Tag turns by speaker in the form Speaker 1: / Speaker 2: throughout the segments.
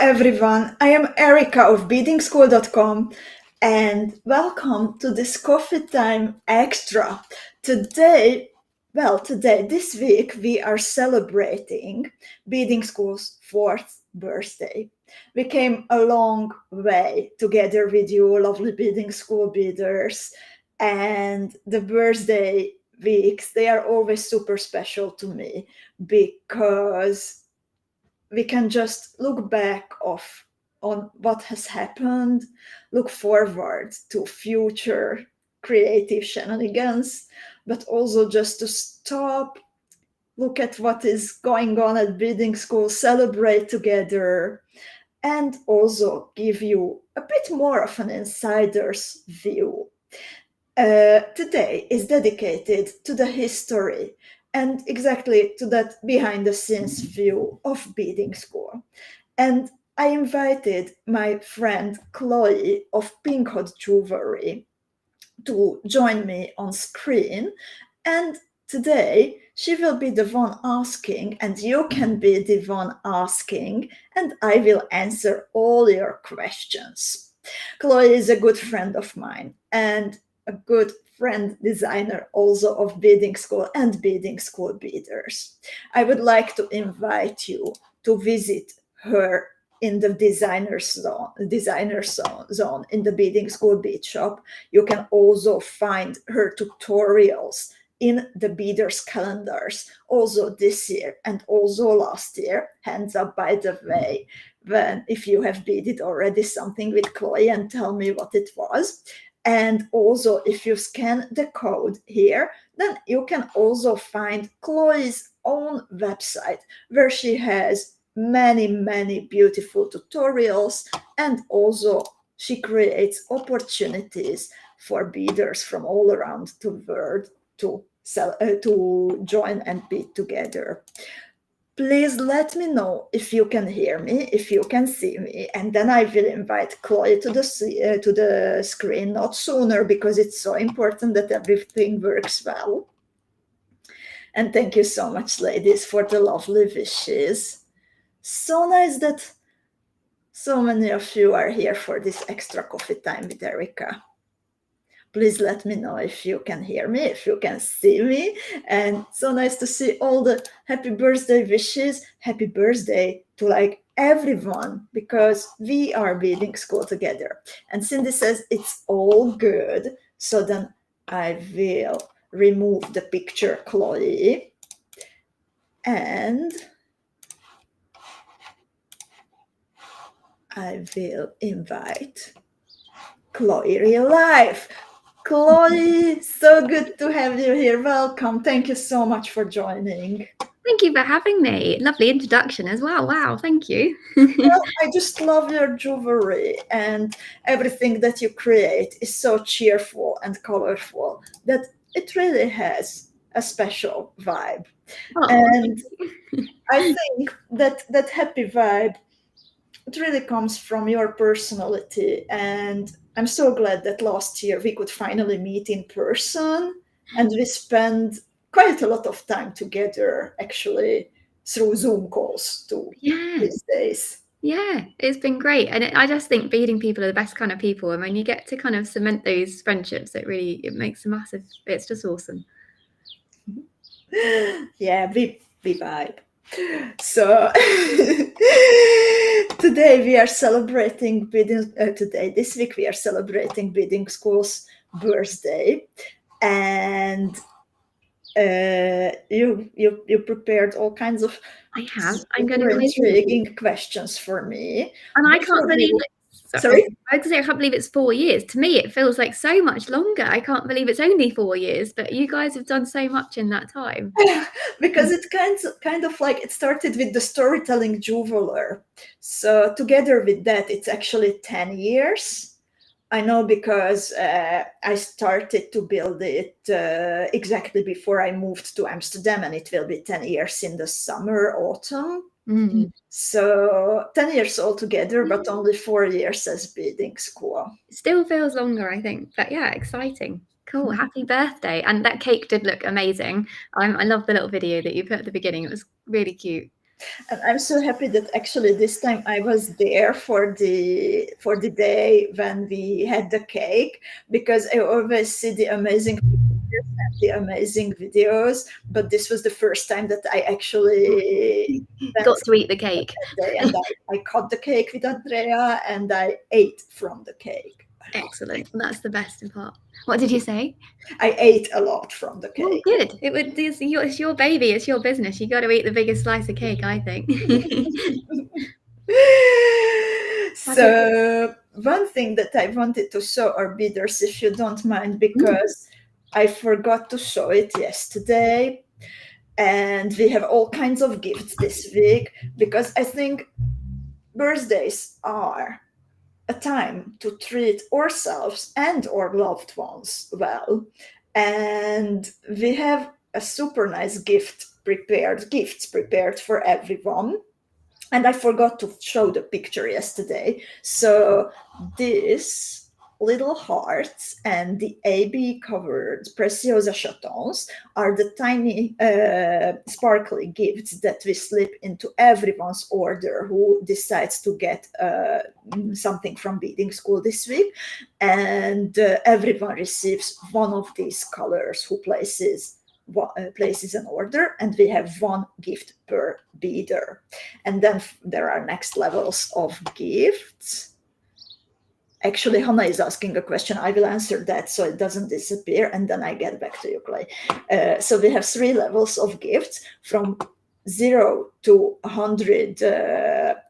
Speaker 1: everyone, I am Erika of beadingschool.com and welcome to this coffee time extra. This week we are celebrating Beading School's 4th birthday. We came a long way together with you, lovely Beading School beaders, and the birthday weeks, they are always super special to me because we can just look back on what has happened, look forward to future creative shenanigans, but also just to stop, look at what is going on at Beading School, celebrate together, and also give you a bit more of an insider's view. Today is dedicated to the history and exactly to that behind the scenes view of Beading School. And I invited my friend Chloe of PinkHot Jewelry to join me on screen. And today she will be the one asking, and you can be the one asking, and I will answer all your questions. Chloe is a good friend of mine and a good friend designer also of Beading School and Beading School beaders. I would like to invite you to visit her in the designer zone in the Beading School bead shop. You can also find her tutorials in the beaders calendars, also this year and also last year. Hands up, by the way, if you have beaded already something with Chloe, and tell me what it was. And also, if you scan the code here, then you can also find Chloe's own website where she has many beautiful tutorials, and also she creates opportunities for beaders from all around the world to join and bead together. Please let me know if you can hear me, if you can see me, and then I will invite Chloe to the screen, not sooner, because it's so important that everything works well. And thank you so much, ladies, for the lovely wishes. So nice that so many of you are here for this extra coffee time with Erika. Please let me know if you can hear me, if you can see me. And so nice to see all the happy birthday wishes. Happy birthday to everyone, because we are Beading School together. And Cindy says it's all good. So then I will remove the picture, Chloe. And I will invite Chloe real life. Chloe, so good to have you here. Welcome. Thank you so much for joining.
Speaker 2: Thank you for having me. Lovely introduction as well. Wow, thank you.
Speaker 1: Well, I just love your jewelry, and everything that you create is so cheerful and colorful that it really has a special vibe.
Speaker 2: Oh,
Speaker 1: and I think that happy vibe, it really comes from your personality. And I'm so glad that last year we could finally meet in person, and we spent quite a lot of time together, actually, through Zoom calls too.
Speaker 2: yeah.
Speaker 1: These days.
Speaker 2: Yeah, it's been great. And I just think beading people are the best kind of people. And when you get to kind of cement those friendships, it makes a massive, it's just awesome.
Speaker 1: Yeah, we vibe. So today we are celebrating this week we are celebrating Beading School's birthday, and you prepared all kinds of
Speaker 2: I'm going to
Speaker 1: intriguing questions for me,
Speaker 2: and I can't believe it.
Speaker 1: Sorry?
Speaker 2: I can't believe it's 4 years. To me, it feels like so much longer. I can't believe it's only 4 years, but you guys have done so much in that time.
Speaker 1: Because it kind of like it started with the storytelling jeweler. So together with that, it's actually 10 years. I know, because I started to build it exactly before I moved to Amsterdam, and it will be 10 years in the summer, autumn.
Speaker 2: Mm-hmm.
Speaker 1: So 10 years altogether, but only 4 years as Beading School.
Speaker 2: It still feels longer, I think. But yeah, exciting. Cool. Happy birthday. And that cake did look amazing. I love the little video that you put at the beginning. It was really cute.
Speaker 1: And I'm so happy that actually this time I was there for the day when we had the cake, because I always see the amazing pictures and the amazing videos, but this was the first time that I actually went
Speaker 2: Got to eat the cake.
Speaker 1: that day, and I cut the cake with Andrea and I ate from the cake.
Speaker 2: Excellent. That's the best part. What did you say?
Speaker 1: I ate a lot from the
Speaker 2: Oh,
Speaker 1: cake.
Speaker 2: good. It's your baby. It's your business. You got to eat the biggest slice of cake, I think.
Speaker 1: So one thing that I wanted to show our bidders, if you don't mind, because I forgot to show it yesterday, and we have all kinds of gifts this week, because I think birthdays are a time to treat ourselves and our loved ones well. And we have a super nice gifts prepared for everyone. And I forgot to show the picture yesterday. So these little hearts and the AB covered preciosa chatons are the tiny sparkly gifts that we slip into everyone's order who decides to get something from Beading School this week. And everyone receives one of these colors who places an order, and we have one gift per bidder. And then there are next levels of gifts. Actually, Hannah is asking a question. I will answer that so it doesn't disappear, and then I get back to you, Clay. So we have 3 levels of gifts, from 0 to 100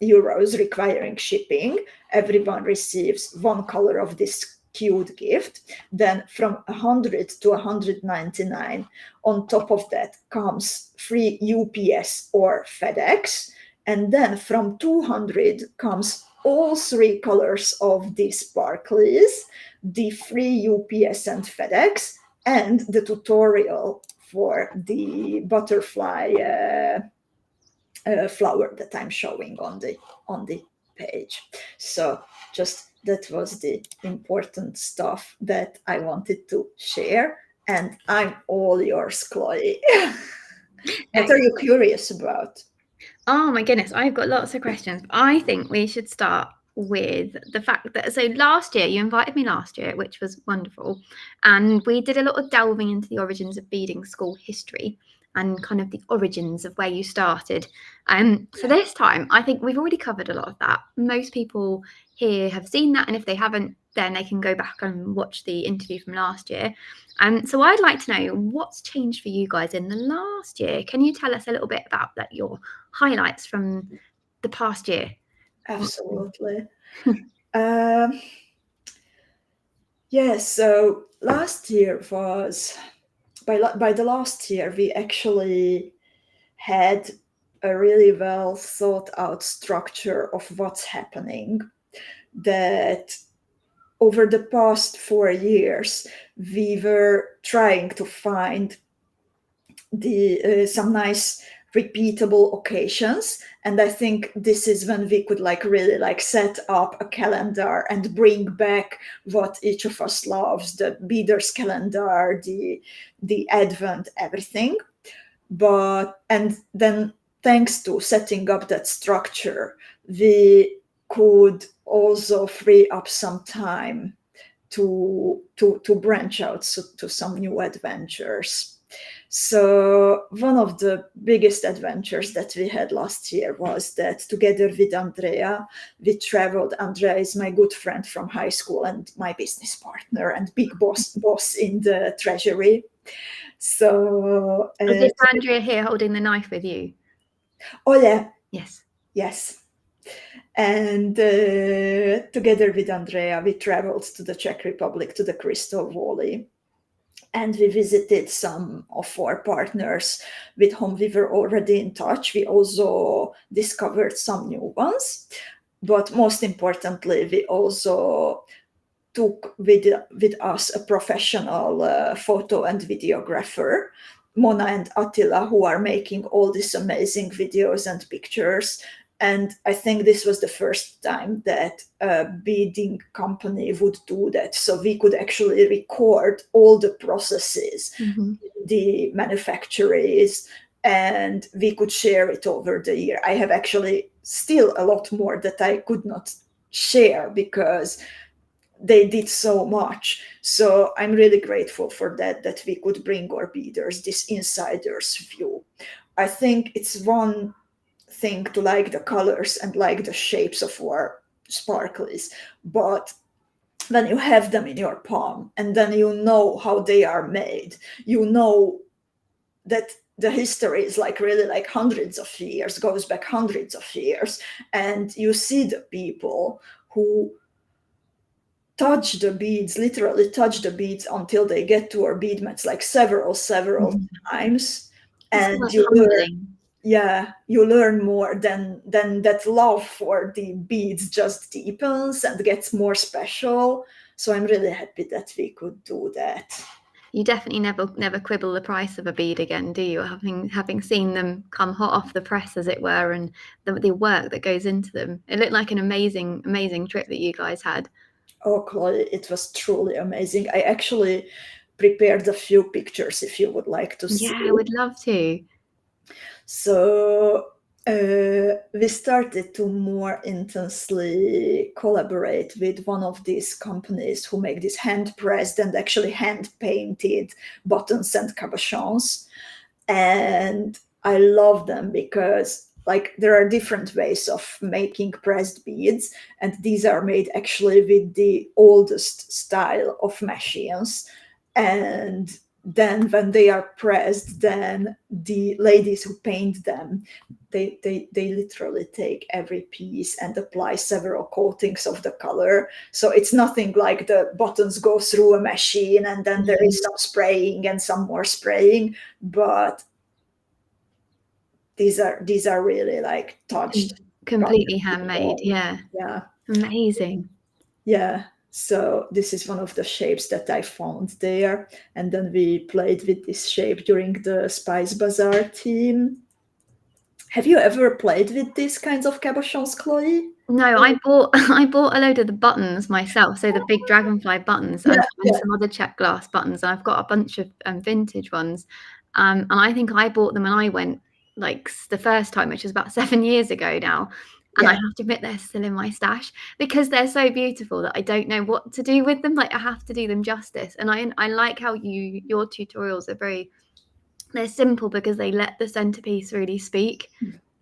Speaker 1: euros requiring shipping. Everyone receives one color of this cute gift. Then from 100 to 199, on top of that comes free UPS or FedEx. And then from 200 comes all 3 colors of these sparklies, the free UPS and FedEx, and the tutorial for the butterfly flower that I'm showing on the page. So just that was the important stuff that I wanted to share, and I'm all yours, Chloe. What are you curious about?
Speaker 2: Oh my goodness, I've got lots of questions. I think we should start with the fact that, so last year, you invited me last year, which was wonderful. And we did a lot of delving into the origins of Beading School history and kind of the origins of where you started. So this time, I think we've already covered a lot of that. Most people here have seen that, and if they haven't, then they can go back and watch the interview from last year. So I'd like to know what's changed for you guys in the last year. Can you tell us a little bit about that, your highlights from the past year?
Speaker 1: Absolutely. Yes, so last year was, by the last year, we actually had a really well thought out structure of what's happening, that over the past 4 years, we were trying to find some nice repeatable occasions, and I think this is when we could really set up a calendar and bring back what each of us loves, the Beaders calendar, the Advent, everything. And then thanks to setting up that structure, we could also free up some time to branch out to some new adventures. So one of the biggest adventures that we had last year was that together with Andrea, we traveled. Andrea is my good friend from high school and my business partner and big boss in the treasury. So
Speaker 2: is this Andrea here holding the knife with you?
Speaker 1: Oh yeah.
Speaker 2: Yes.
Speaker 1: And together with Andrea, we traveled to the Czech Republic, to the Crystal Valley. And we visited some of our partners with whom we were already in touch. We also discovered some new ones. But most importantly, we also took with us a professional photo and videographer, Mona and Attila, who are making all these amazing videos and pictures. And I think this was the first time that a beading company would do that. So we could actually record all the processes, the manufacturers, and we could share it over the year. I have actually still a lot more that I could not share because they did so much. So I'm really grateful for that we could bring our beaders this insider's view. I think it's one thing to like the colors and like the shapes of our sparklies, but when you have them in your palm and then you know how they are made, you know that the history is like really like hundreds of years, goes back hundreds of years, and you see the people who touch the beads, literally touch the beads until they get to our bead mats like several times, and
Speaker 2: It's
Speaker 1: you
Speaker 2: humbling.
Speaker 1: learn, you learn more. Then that love for the beads just deepens and gets more special. So I'm really happy that we could do that.
Speaker 2: You definitely never quibble the price of a bead again, do you? Having seen them come hot off the press, as it were, and the work that goes into them. It looked like an amazing trip that you guys had.
Speaker 1: Oh, Chloe, it was truly amazing. I actually prepared a few pictures if you would like to see.
Speaker 2: Yeah, I would love to.
Speaker 1: So we started to more intensely collaborate with one of these companies who make these hand-pressed and actually hand-painted buttons and cabochons. And I love them because like there are different ways of making pressed beads, and these are made actually with the oldest style of machines. And then when they are pressed, then the ladies who paint them, they literally take every piece and apply several coatings of the color. So it's nothing like the buttons go through a machine and then there is some spraying and some more spraying, but these are really like touched,
Speaker 2: completely handmade. Yeah. Amazing.
Speaker 1: Yeah. So this is one of the shapes that I found there. And then we played with this shape during the Spice Bazaar team. Have you ever played with these kinds of cabochons, Chloe?
Speaker 2: No, I bought a load of the buttons myself, so the big dragonfly buttons and some other check glass buttons. And I've got a bunch of vintage ones. And I think I bought them when I went like the first time, which was about 7 years ago now. And I have to admit they're still in my stash because they're so beautiful that I don't know what to do with them. Like I have to do them justice. And I like how your tutorials are they're simple because they let the centerpiece really speak.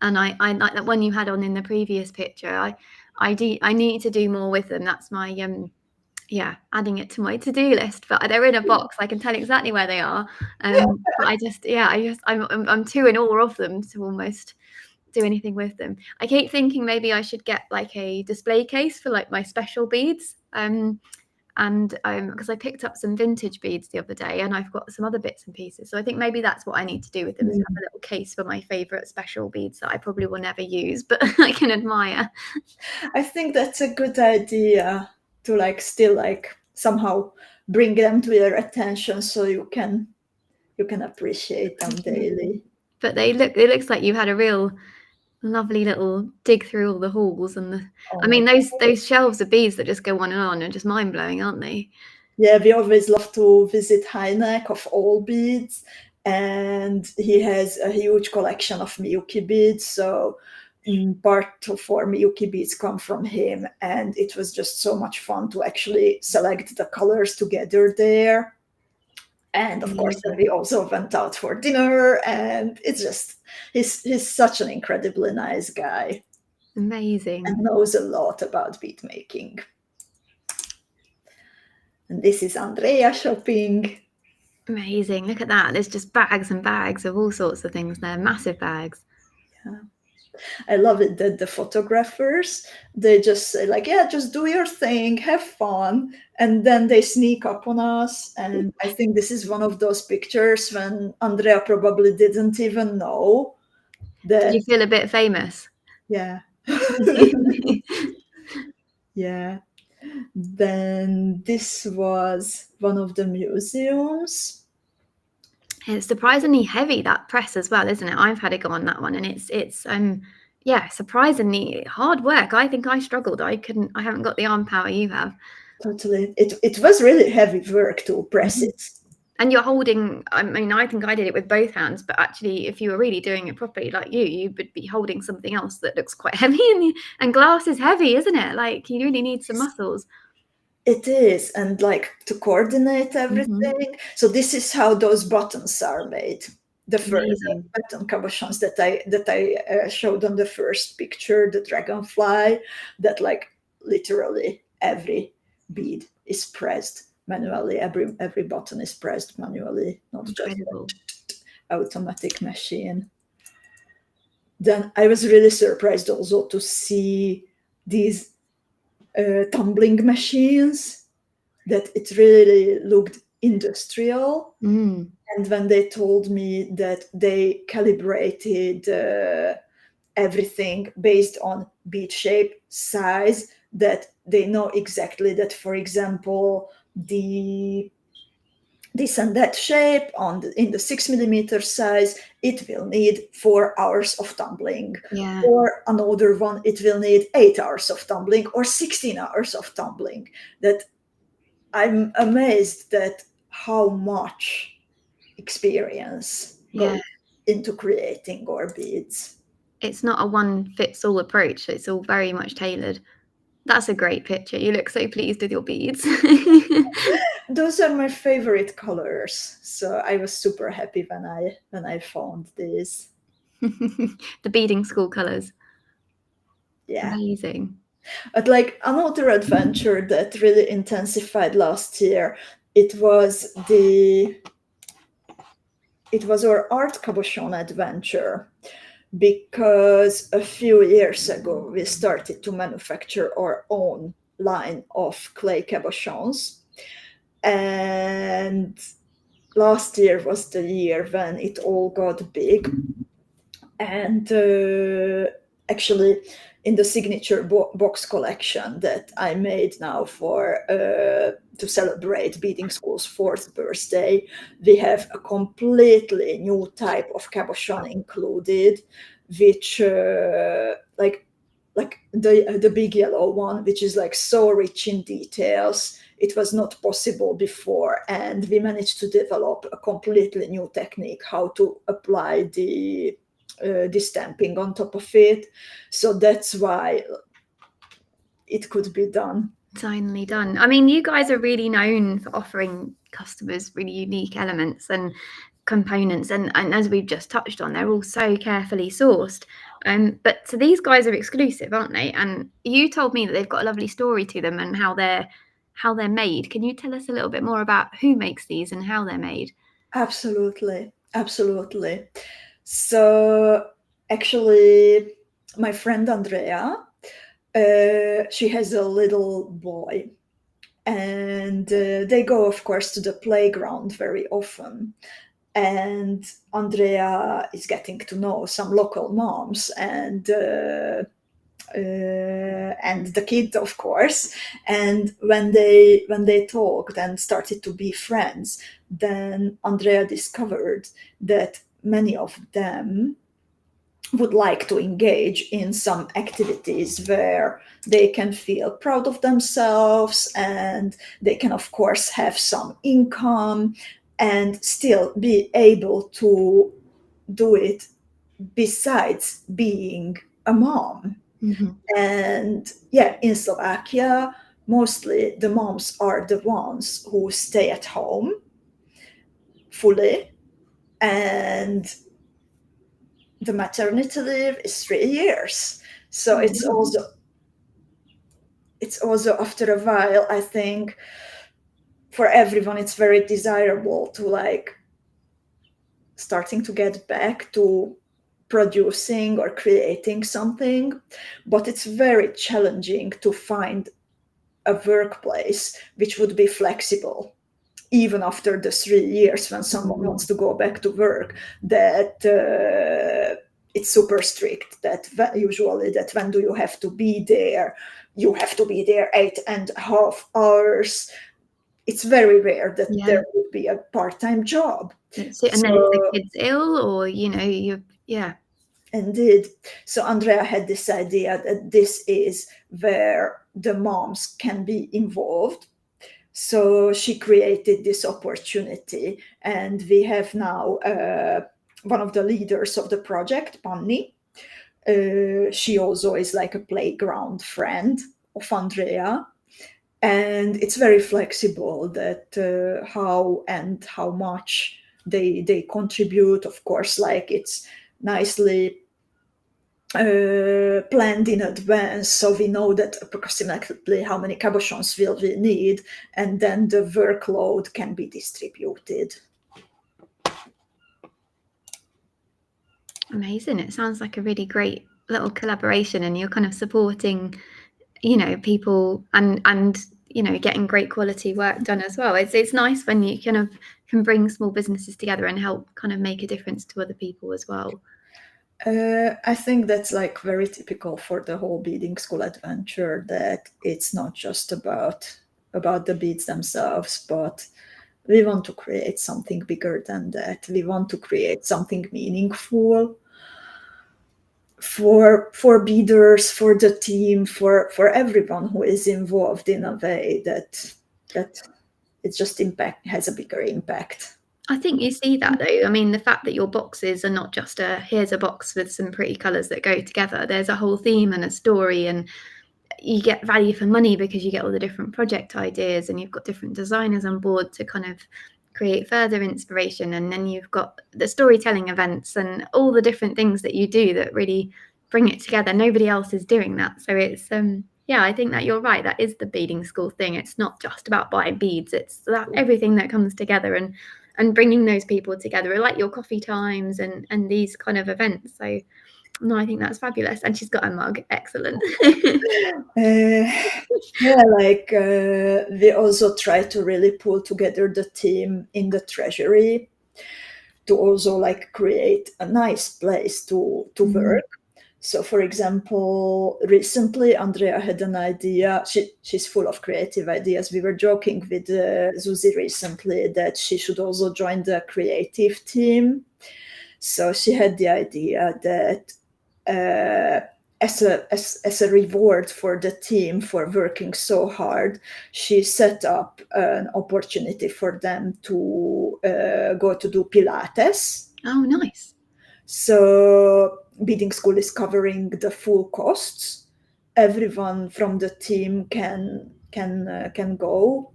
Speaker 2: And I like that one you had on in the previous picture. I need to do more with them. That's my adding it to my to-do list. But they're in a box. I can tell exactly where they are. But I'm too in awe of them to almost do anything with them. I keep thinking maybe I should get like a display case for like my special beads. And because I picked up some vintage beads the other day and I've got some other bits and pieces. So I think maybe that's what I need to do with them is have a little case for my favorite special beads that I probably will never use, but I can admire.
Speaker 1: I think that's a good idea to like still like somehow bring them to your attention so you can appreciate them daily.
Speaker 2: But it looks like you had a real lovely little dig through all the halls and those shelves of beads that just go on and are just mind-blowing, aren't they?
Speaker 1: Yeah, we always love to visit Heineck of all beads, and he has a huge collection of Miyuki beads, so part of our Miyuki beads come from him, and it was just so much fun to actually select the colors together there. And of course, then we also went out for dinner, and it's just he's such an incredibly nice guy.
Speaker 2: Amazing.
Speaker 1: And knows a lot about bead making. And this is Andrea shopping.
Speaker 2: Amazing. Look at that. There's just bags and bags of all sorts of things there. Massive bags.
Speaker 1: Yeah. I love it that the photographers, they just say like, yeah, just do your thing, have fun. And then they sneak up on us. And I think this is one of those pictures when Andrea probably didn't even know that.
Speaker 2: Did you feel a bit famous?
Speaker 1: Yeah. Yeah. Then this was one of the museums.
Speaker 2: It's surprisingly heavy, that press as well, isn't it? I've had a go on that one, and it's surprisingly hard work. I think I struggled. I haven't got the arm power you have.
Speaker 1: Totally. It was really heavy work to press it.
Speaker 2: And you're holding, I mean, I think I did it with both hands, but actually, if you were really doing it properly, like you would be holding something else that looks quite heavy. And glass is heavy, isn't it? Like, you really need some muscles.
Speaker 1: It is, and like to coordinate everything. So this is how those buttons are made. The first
Speaker 2: Amazing.
Speaker 1: button cabochons that I showed on the first picture, the dragonfly, that like literally every bead is pressed manually. Every button is pressed manually, not
Speaker 2: Incredible.
Speaker 1: just automatic machine. Then I was really surprised also to see these tumbling machines, that it really looked industrial.
Speaker 2: Mm.
Speaker 1: And when they told me that they calibrated everything based on bead shape, size, that they know exactly that, for example, this and that shape in the 6 mm size, it will need 4 hours of tumbling.
Speaker 2: Yeah.
Speaker 1: Or another one, it will need 8 hours of tumbling or 16 hours of tumbling. That I'm amazed that how much experience goes into creating our beads.
Speaker 2: It's not a one fits all approach. It's all very much tailored. That's a great picture. You look so pleased with your beads.
Speaker 1: Those are my favorite colors, so I was super happy when I found this.
Speaker 2: The Beadingschool colours.
Speaker 1: Yeah.
Speaker 2: Amazing.
Speaker 1: But like another adventure that really intensified last year, it was our art cabochon adventure, because a few years ago we started to manufacture our own line of clay cabochons, and last year was the year when it all got big. And actually, in the signature box collection that I made now for to celebrate Beadingschool's 4th birthday, we have a completely new type of cabochon included, which like the big yellow one, which is like so rich in details. It was not possible before, and we managed to develop a completely new technique how to apply the stamping on top of it. So that's why it could be done.
Speaker 2: Finally done. I mean, you guys are really known for offering customers really unique elements and components, and as we've just touched on, they're all so carefully sourced. But so these guys are exclusive, aren't they? And you told me that they've got a lovely story to them and how they're made. Can you tell us a little bit more about who makes these and how they're made?
Speaker 1: Absolutely. So actually, my friend Andrea, she has a little boy, and they go, of course, to the playground very often. And Andrea is getting to know some local moms, and the kid, of course. And when they talked and started to be friends, then Andrea discovered that many of them would like to engage in some activities where they can feel proud of themselves, and they can, of course, have some income and still be able to do it besides being a mom.
Speaker 2: Mm-hmm.
Speaker 1: And yeah, in Slovakia, mostly the moms are the ones who stay at home fully, and the maternity leave is 3 years. So it's also after a while, I think for everyone it's very desirable to like starting to get back to producing or creating something, but it's very challenging to find a workplace which would be flexible even after the 3 years when someone wants to go back to work. That it's super strict, that usually that when do you have to be there, you have to be there 8.5 hours. It's very rare that there would be a part-time job.
Speaker 2: And then if the kid's ill, or
Speaker 1: Indeed. So Andrea had this idea that this is where the moms can be involved. So she created this opportunity, and we have now one of the leaders of the project, Panni. She also is like a playground friend of Andrea, and it's very flexible that how and how much they contribute. Of course, like it's nicely planned in advance, so we know that approximately how many cabochons will we need, and then the workload can be distributed.
Speaker 2: Amazing. It sounds like a really great little collaboration, and you're kind of supporting, you know, people and you know, getting great quality work done as well. It's nice when you kind of can bring small businesses together and help kind of make a difference to other people as well.
Speaker 1: I think that's like very typical for the whole beading school adventure, that it's not just about the beads themselves, but we want to create something bigger than that. We want to create something meaningful for beaders, for the team, for everyone who is involved, in a way that it's just has a bigger impact.
Speaker 2: I think you see that though. I mean, the fact that your boxes are not just here's a box with some pretty colours that go together. There's a whole theme and a story, and you get value for money because you get all the different project ideas, and you've got different designers on board to kind of create further inspiration. And then you've got the storytelling events and all the different things that you do that really bring it together. Nobody else is doing that. So it's yeah, I think that you're right. That is the beading school thing. It's not just about buying beads. It's that everything that comes together and bringing those people together, like your coffee times and these kind of events. So no, I think that's fabulous. And she's got a mug. Excellent.
Speaker 1: Yeah, like we also try to really pull together the team in the treasury to also like create a nice place to work. So, for example, recently Andrea had an idea. She's full of creative ideas. We were joking with Zuzi recently that she should also join the creative team. So she had the idea that as a reward for the team for working so hard, she set up an opportunity for them to go to do Pilates.
Speaker 2: Oh, nice.
Speaker 1: So beading school is covering the full costs. Everyone from the team can go,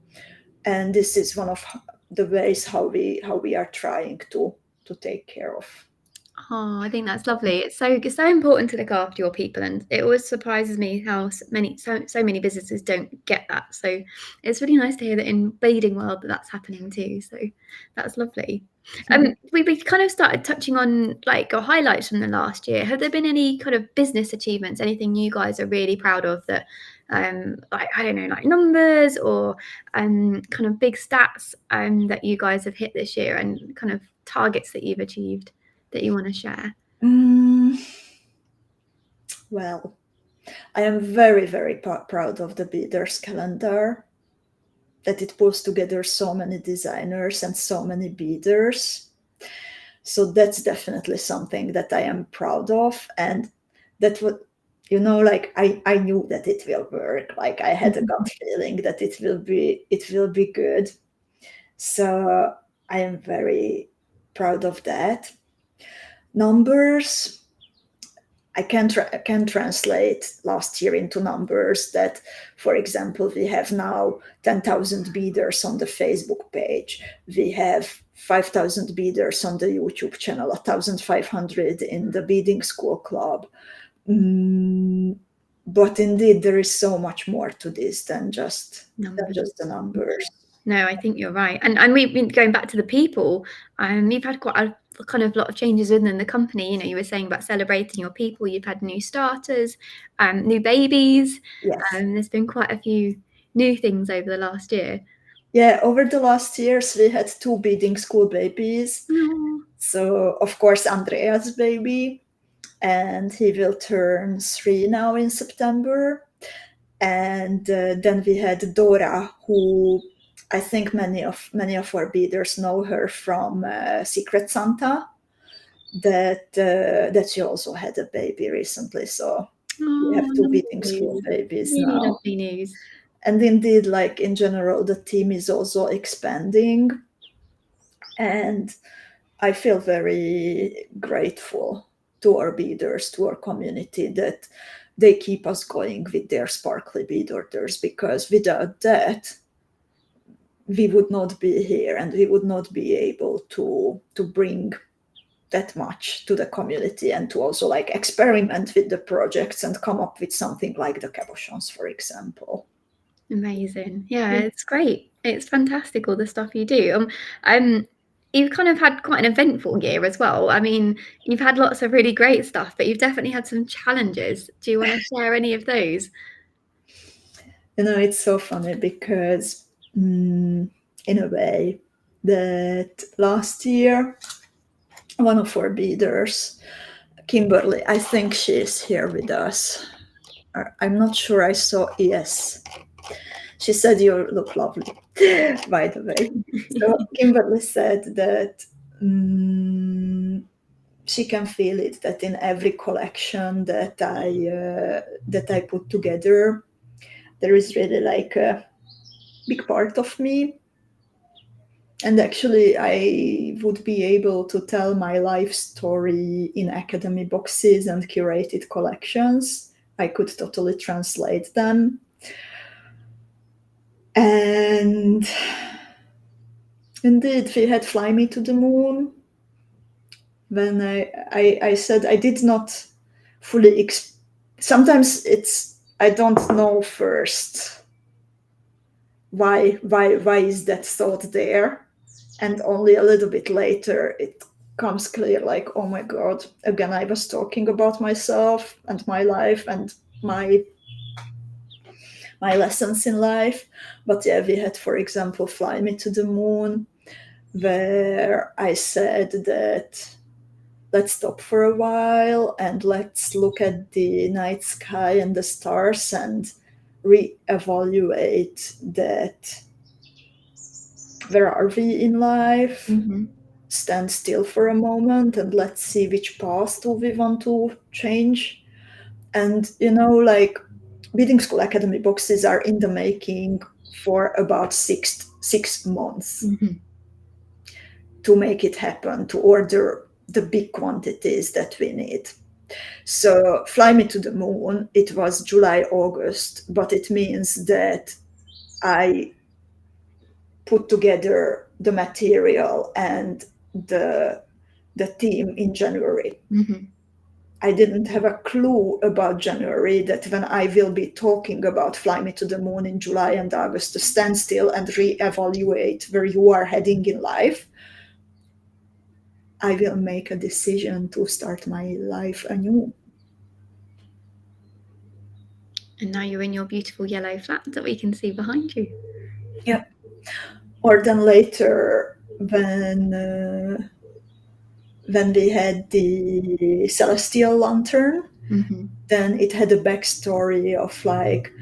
Speaker 1: and this is one of the ways how we are trying to take care of.
Speaker 2: Oh, I think that's lovely. It's so important to look after your people, and it always surprises me how so many businesses don't get that. So it's really nice to hear that in beading world that's happening too. So that's lovely. We kind of started touching on like your highlights from the last year. Have there been any kind of business achievements, anything you guys are really proud of that, like I don't know, like numbers or kind of big stats that you guys have hit this year, and kind of targets that you've achieved that you want to share?
Speaker 1: Well, I am very, very proud of the Beaders calendar, that it pulls together so many designers and so many beaders. So that's definitely something that I am proud of. And that would, like I knew that it will work. Like I had a gut feeling that it will be good. So I am very proud of that. Numbers, I can translate last year into numbers that, for example, we have now 10,000 beaders on the Facebook page. We have 5,000 beaders on the YouTube channel, 1,500 in the Beading School Club. But indeed, there is so much more to this than just the numbers.
Speaker 2: No, I think you're right. And we've been going back to the people. You've had quite a kind of lot of changes within the company. You know, you were saying about celebrating your people. You've had new starters, new babies.
Speaker 1: Yes.
Speaker 2: There's been quite a few new things over the last year.
Speaker 1: Yeah, over the last years, we had 2 beading school babies.
Speaker 2: Aww.
Speaker 1: So, of course, Andrea's baby, and he will turn 3 now in September. And then we had Dora, who I think many of our beaders know her from Secret Santa. That she also had a baby recently. So we have 2 beading school babies
Speaker 2: really
Speaker 1: now.
Speaker 2: lovely news.
Speaker 1: And indeed, like in general, the team is also expanding. And I feel very grateful to our beaders, to our community, that they keep us going with their sparkly bead orders, because without that, we would not be here and we would not be able to bring that much to the community, and to also like experiment with the projects and come up with something like the cabochons, for example.
Speaker 2: Amazing. Yeah, it's great. It's fantastic, all the stuff you do. You've kind of had quite an eventful year as well. I mean, you've had lots of really great stuff, but you've definitely had some challenges. Do you want to share any of those?
Speaker 1: It's so funny because in a way that last year, one of our beaders, Kimberly, I think she is here with us. I'm not sure I saw, yes. She said you look lovely, by the way. So Kimberly said that she can feel it, that in every collection that I put together, there is really like a big part of me. And actually, I would be able to tell my life story in academy boxes and curated collections. I could totally translate them. And indeed, we had Fly Me to the Moon. When I said I did not fully, sometimes I don't know first why is that thought there, and only a little bit later it comes clear, like, oh my god, again I was talking about myself and my life and my lessons in life. But yeah, we had, for example, Fly Me to the Moon, where I said that let's stop for a while and let's look at the night sky and the stars and reevaluate that. Where are we in life?
Speaker 2: Mm-hmm.
Speaker 1: Stand still for a moment and let's see which path do we want to change. And like, Beading School Academy boxes are in the making for about six months
Speaker 2: Mm-hmm.
Speaker 1: to make it happen, to order the big quantities that we need. So Fly Me to the Moon, it was July, August, but it means that I put together the material and the theme in January.
Speaker 2: Mm-hmm.
Speaker 1: I didn't have a clue about January, that when I will be talking about Fly Me to the Moon in July and August, to stand still and reevaluate where you are heading in life, I will make a decision to start my life anew.
Speaker 2: And now you're in your beautiful yellow flat that we can see behind you.
Speaker 1: Yeah. Or then later, when we had the Celestial Lantern,
Speaker 2: Mm-hmm.
Speaker 1: then it had a backstory of like,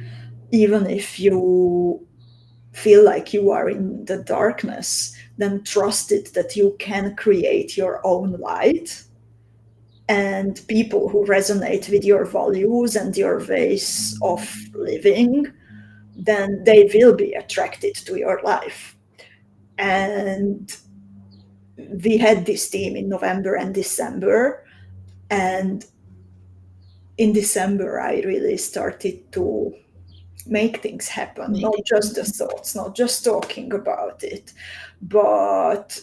Speaker 1: even if you feel like you are in the darkness, then trust it that you can create your own light. And people who resonate with your values and your ways of living, then they will be attracted to your life. And we had this theme in November and December. And in December, I really started to make things happen, not just the thoughts, not just talking about it, but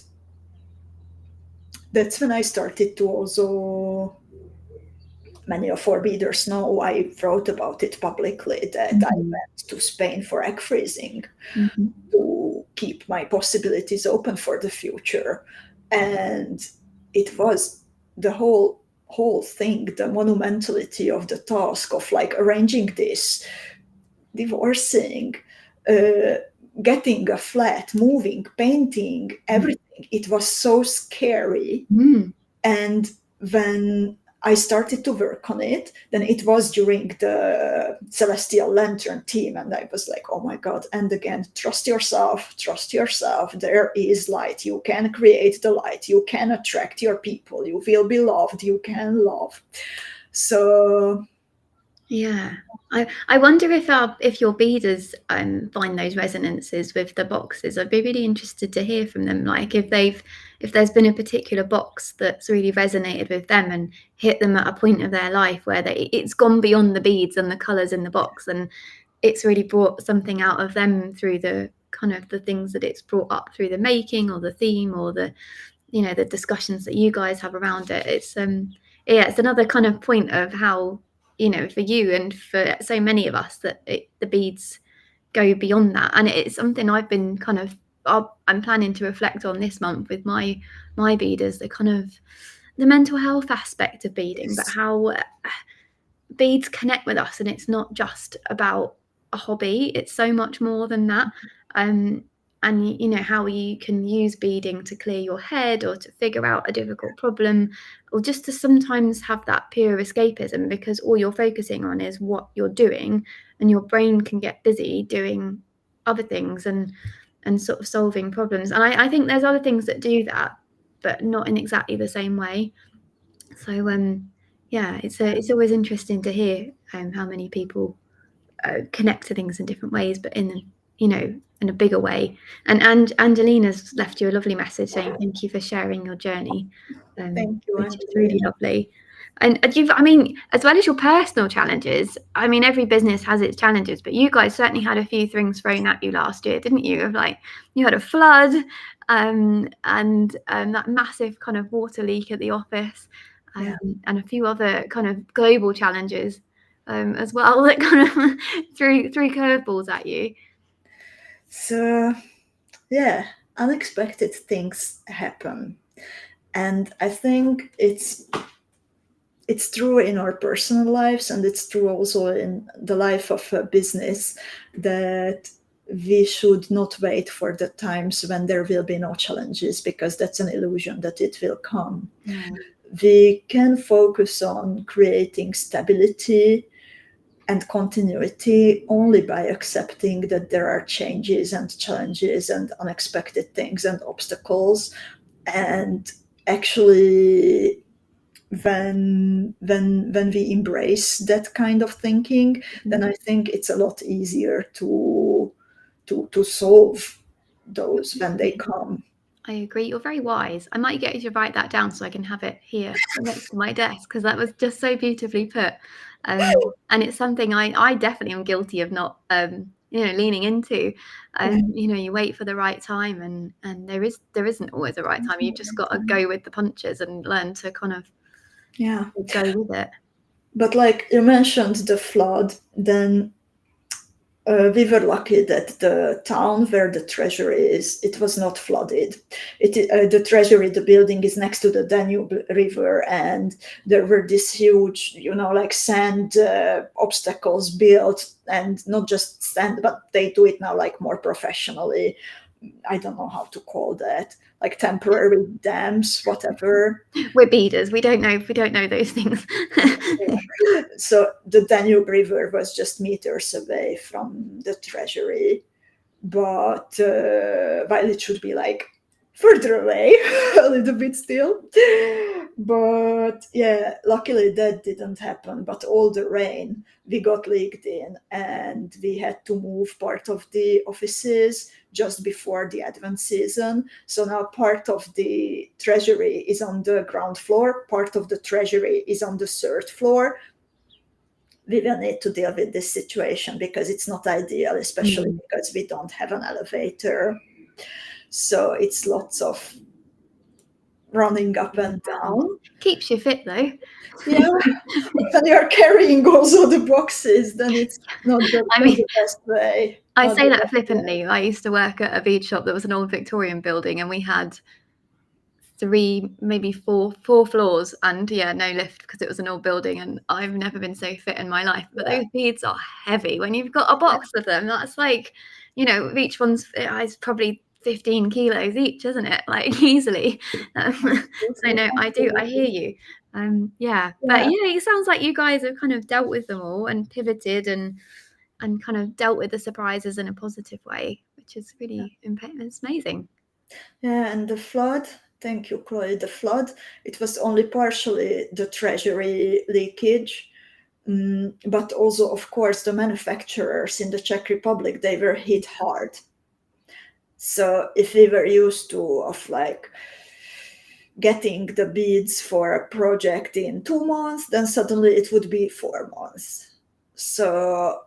Speaker 1: that's when I started to also, many of our readers know, I wrote about it publicly, that I went to Spain for egg freezing,
Speaker 2: Mm-hmm.
Speaker 1: to keep my possibilities open for the future. And it was the whole thing, the monumentality of the task of like arranging this, divorcing, getting a flat, moving, painting, everything. It was so scary.
Speaker 2: Mm.
Speaker 1: And when I started to work on it, then it was during the Celestial Lantern team. And I was like, oh my God. And again, trust yourself. There is light. You can create the light. You can attract your people. You will be loved. You can love. So
Speaker 2: Yeah. I wonder if your beaders find those resonances with the boxes. I'd be really interested to hear from them. Like if there's been a particular box that's really resonated with them and hit them at a point of their life where it's gone beyond the beads and the colours in the box, and it's really brought something out of them through the kind of the things that it's brought up through the making or the theme or the the discussions that you guys have around it. It's it's another kind of point of how for you and for so many of us that the beads go beyond that, and it's something I've been kind of I'm planning to reflect on this month with my beaders, the kind of the mental health aspect of beading, but how beads connect with us, and it's not just about a hobby, it's so much more than that. And how you can use beading to clear your head or to figure out a difficult problem, or just to sometimes have that pure escapism, because all you're focusing on is what you're doing, and your brain can get busy doing other things and sort of solving problems. And I think there's other things that do that, but not in exactly the same way. So yeah, it's always interesting to hear how many people connect to things in different ways, but in a bigger way. And Angelina's left you a lovely message saying thank you for sharing your journey,
Speaker 1: Thank you,
Speaker 2: which is really
Speaker 1: Angelina.
Speaker 2: lovely. And I mean, as well as your personal challenges, I mean, every business has its challenges, but you guys certainly had a few things thrown at you last year, didn't you? Of like, you had a flood, and that massive kind of water leak at the office,
Speaker 1: Yeah.
Speaker 2: and a few other kind of global challenges, as well, that kind of threw curveballs at you.
Speaker 1: So, yeah, unexpected things happen. And I think it's true in our personal lives, and it's true also in the life of a business, that we should not wait for the times when there will be no challenges, because that's an illusion that it will come. We can focus on creating stability and continuity only by accepting that there are changes and challenges and unexpected things and obstacles. And actually, when we embrace that kind of thinking, then I think it's a lot easier to solve those when they come.
Speaker 2: I agree. You're very wise. I might get you to write that down so I can have it here next to my desk, because that was just so beautifully put. And it's something I definitely am guilty of not leaning into. You wait for the right time, and there isn't always a right time. You've just got to go with the punches and learn to kind of go with it.
Speaker 1: But like you mentioned the flood, then we were lucky that the town where the treasury is, it was not flooded. The treasury, the building is next to the Danube River, and there were these huge, like sand obstacles built, and not just sand, but they do it now like more professionally. I don't know how to call that, like temporary dams, whatever.
Speaker 2: We're beaders. We don't know those things.
Speaker 1: So the Danube River was just meters away from the treasury, but while it should be like further away a little bit still. But yeah, luckily that didn't happen. But all the rain, we got leaked in, and we had to move part of the offices just before the Advent season. So now part of the treasury is on the ground floor, part of the treasury is on the third floor. We will need to deal with this situation because it's not ideal, especially because we don't have an elevator. So it's lots of running up and down.
Speaker 2: Keeps you fit though.
Speaker 1: Yeah, but when you're carrying also the boxes, then it's not the best way.
Speaker 2: I say that flippantly. I used to work at a bead shop that was an old Victorian building, and we had 3, maybe 4 floors, and no lift because it was an old building, and I've never been so fit in my life. But those beads are heavy. When you've got a box of them, that's like, each one's probably 15 kilos each, isn't it? Like easily. So no, I hear you. But it sounds like you guys have kind of dealt with them all and pivoted and kind of dealt with the surprises in a positive way, which is really it's amazing.
Speaker 1: Yeah, and the flood, thank you, Chloe. The flood, it was only partially the treasury leakage. But also, of course, the manufacturers in the Czech Republic, they were hit hard. So if we were used to of like getting the beads for a project in 2 months, then suddenly it would be 4 months. So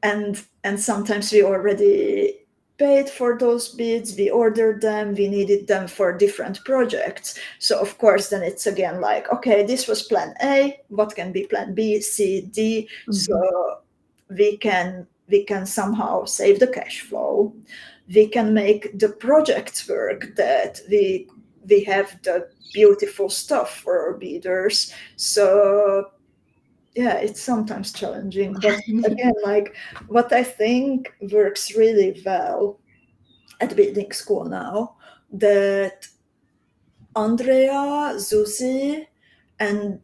Speaker 1: and sometimes we already paid for those beads, we ordered them, we needed them for different projects. So of course then it's again like, okay, this was plan A, what can be plan B, C, D? So we can somehow save the cash flow, we can make the projects work, that we have the beautiful stuff for our beaders. So yeah, it's sometimes challenging, but again, like what I think works really well at beading school now, that Andrea, Zuzi, and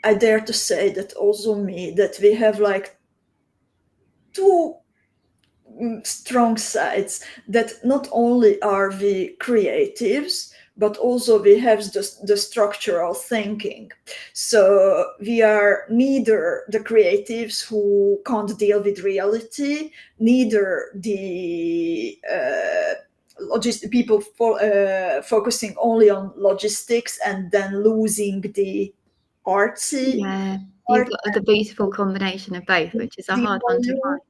Speaker 1: I dare to say that also me, that we have like two strong sides, that not only are we creatives, but also we have the structural thinking. So we are neither the creatives who can't deal with reality, neither the people focusing only on logistics and then losing the artsy.
Speaker 2: Yeah, you've got the beautiful combination of both, which is a hard one to find.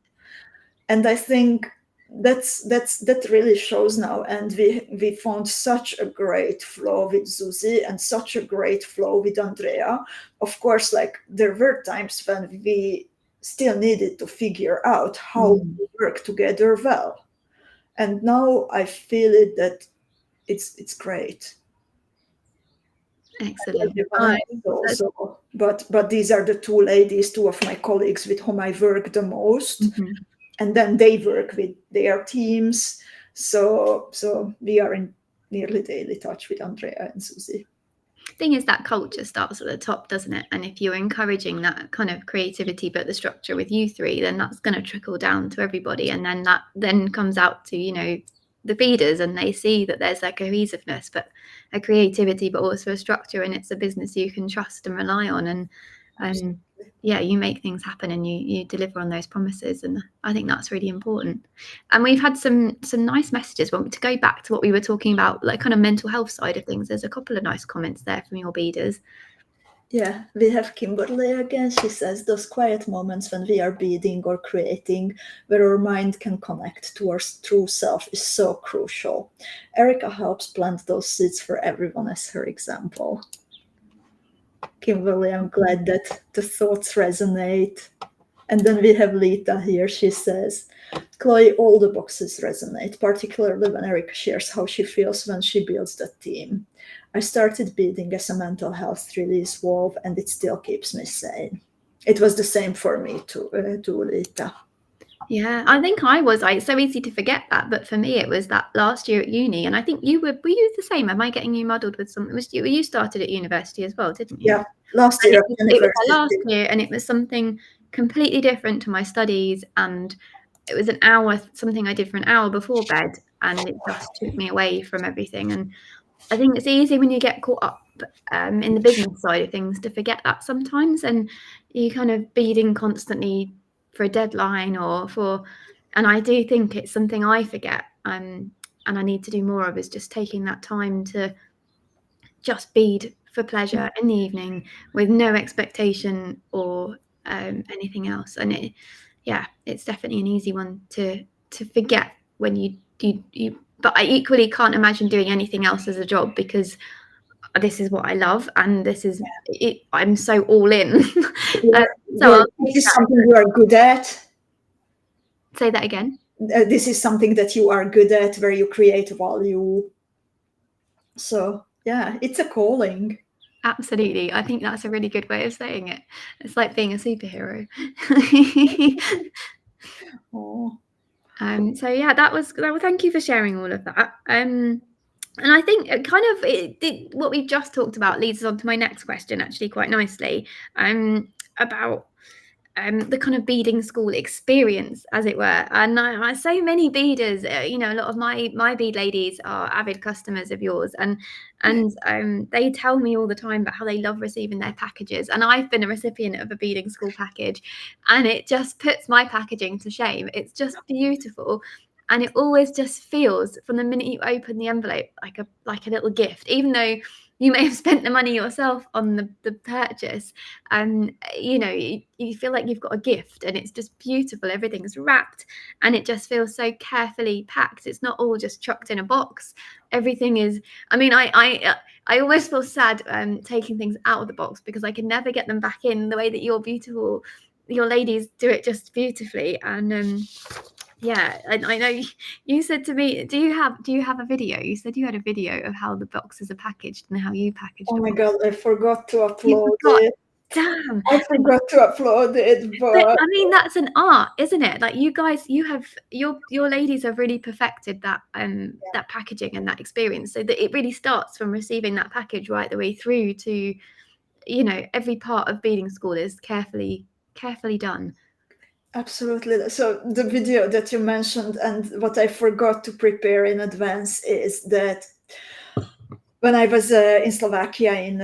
Speaker 1: And I think that really shows now, and we found such a great flow with Zuzi and such a great flow with Andrea. Of course, like there were times when we still needed to figure out how we work together well, and now I feel it that it's great.
Speaker 2: Excellent.
Speaker 1: Also, but these are the two ladies, two of my colleagues with whom I work the most. And then they work with their teams. So we are in nearly daily touch with Andrea and Susie.
Speaker 2: Thing is, that culture starts at the top, doesn't it? And if you're encouraging that kind of creativity but the structure with you three, then that's going to trickle down to everybody, and then that then comes out to, you know, the feeders, and they see that there's a cohesiveness but a creativity but also a structure, and it's a business you can trust and rely on, and yeah, you make things happen and you deliver on those promises, and I think that's really important. And we've had some nice messages. Want to go back to what we were talking about, like kind of mental health side of things. There's a couple of nice comments there from your beaders.
Speaker 1: Yeah, we have Kimberly again. She says, those quiet moments when we are beading or creating, where our mind can connect to our true self, is so crucial. Erika helps plant those seeds for everyone as her example. Kimberly, I'm glad that the thoughts resonate. And then we have Lita here. She says, Chloe, all the boxes resonate, particularly when Erika shares how she feels when she builds the team. I started beading as a mental health release valve, and it still keeps me sane. It was the same for me too, Lita.
Speaker 2: Yeah, I think it's so easy to forget that, but for me it was that last year at uni, and I think were you the same? Am I getting you muddled with something? You started at university as well, didn't you?
Speaker 1: Yeah, last year.
Speaker 2: It was my last year, and it was something completely different to my studies, and it was an hour, something I did for an hour before bed, and it just took me away from everything. And I think it's easy when you get caught up in the business side of things to forget that sometimes, and you kind of beading constantly for a deadline and I do think it's something I forget, and I need to do more of, is just taking that time to just bead for pleasure in the evening with no expectation or anything else. And it's definitely an easy one to forget when you but I equally can't imagine doing anything else as a job, because this is what I love, and this is it. I'm so all in.
Speaker 1: This is something you are good at.
Speaker 2: Say that again.
Speaker 1: This is something that you are good at, where you create value. So yeah, it's a calling.
Speaker 2: Absolutely. I think that's a really good way of saying it. It's like being a superhero.
Speaker 1: Oh.
Speaker 2: So yeah, that was thank you for sharing all of that. And I think what we've just talked about leads us on to my next question, actually, quite nicely. About the kind of beading school experience, as it were. And I so many beaders, you know, a lot of my bead ladies are avid customers of yours, and they tell me all the time about how they love receiving their packages. And I've been a recipient of a beading school package, and it just puts my packaging to shame. It's just beautiful. And it always just feels, from the minute you open the envelope, like a little gift, even though you may have spent the money yourself on the purchase. You know, you feel like you've got a gift, and it's just beautiful. Everything's wrapped, and it just feels so carefully packed. It's not all just chucked in a box. Everything is, I mean, I always feel sad taking things out of the box, because I can never get them back in the way that your ladies do it just beautifully. And yeah, and I know you said to me, do you have a video? You said you had a video of how the boxes are packaged and how you packaged them.
Speaker 1: Oh my God, I forgot to
Speaker 2: You
Speaker 1: upload
Speaker 2: forgot.
Speaker 1: it.
Speaker 2: Damn.
Speaker 1: I forgot to upload it,
Speaker 2: But I mean, that's an art, isn't it? Like, you guys, you have your ladies have really perfected that that packaging and that experience, so that it really starts from receiving that package right the way through to, you know, every part of beading school is carefully done.
Speaker 1: Absolutely. So the video that you mentioned, and what I forgot to prepare in advance, is that when I was in Slovakia in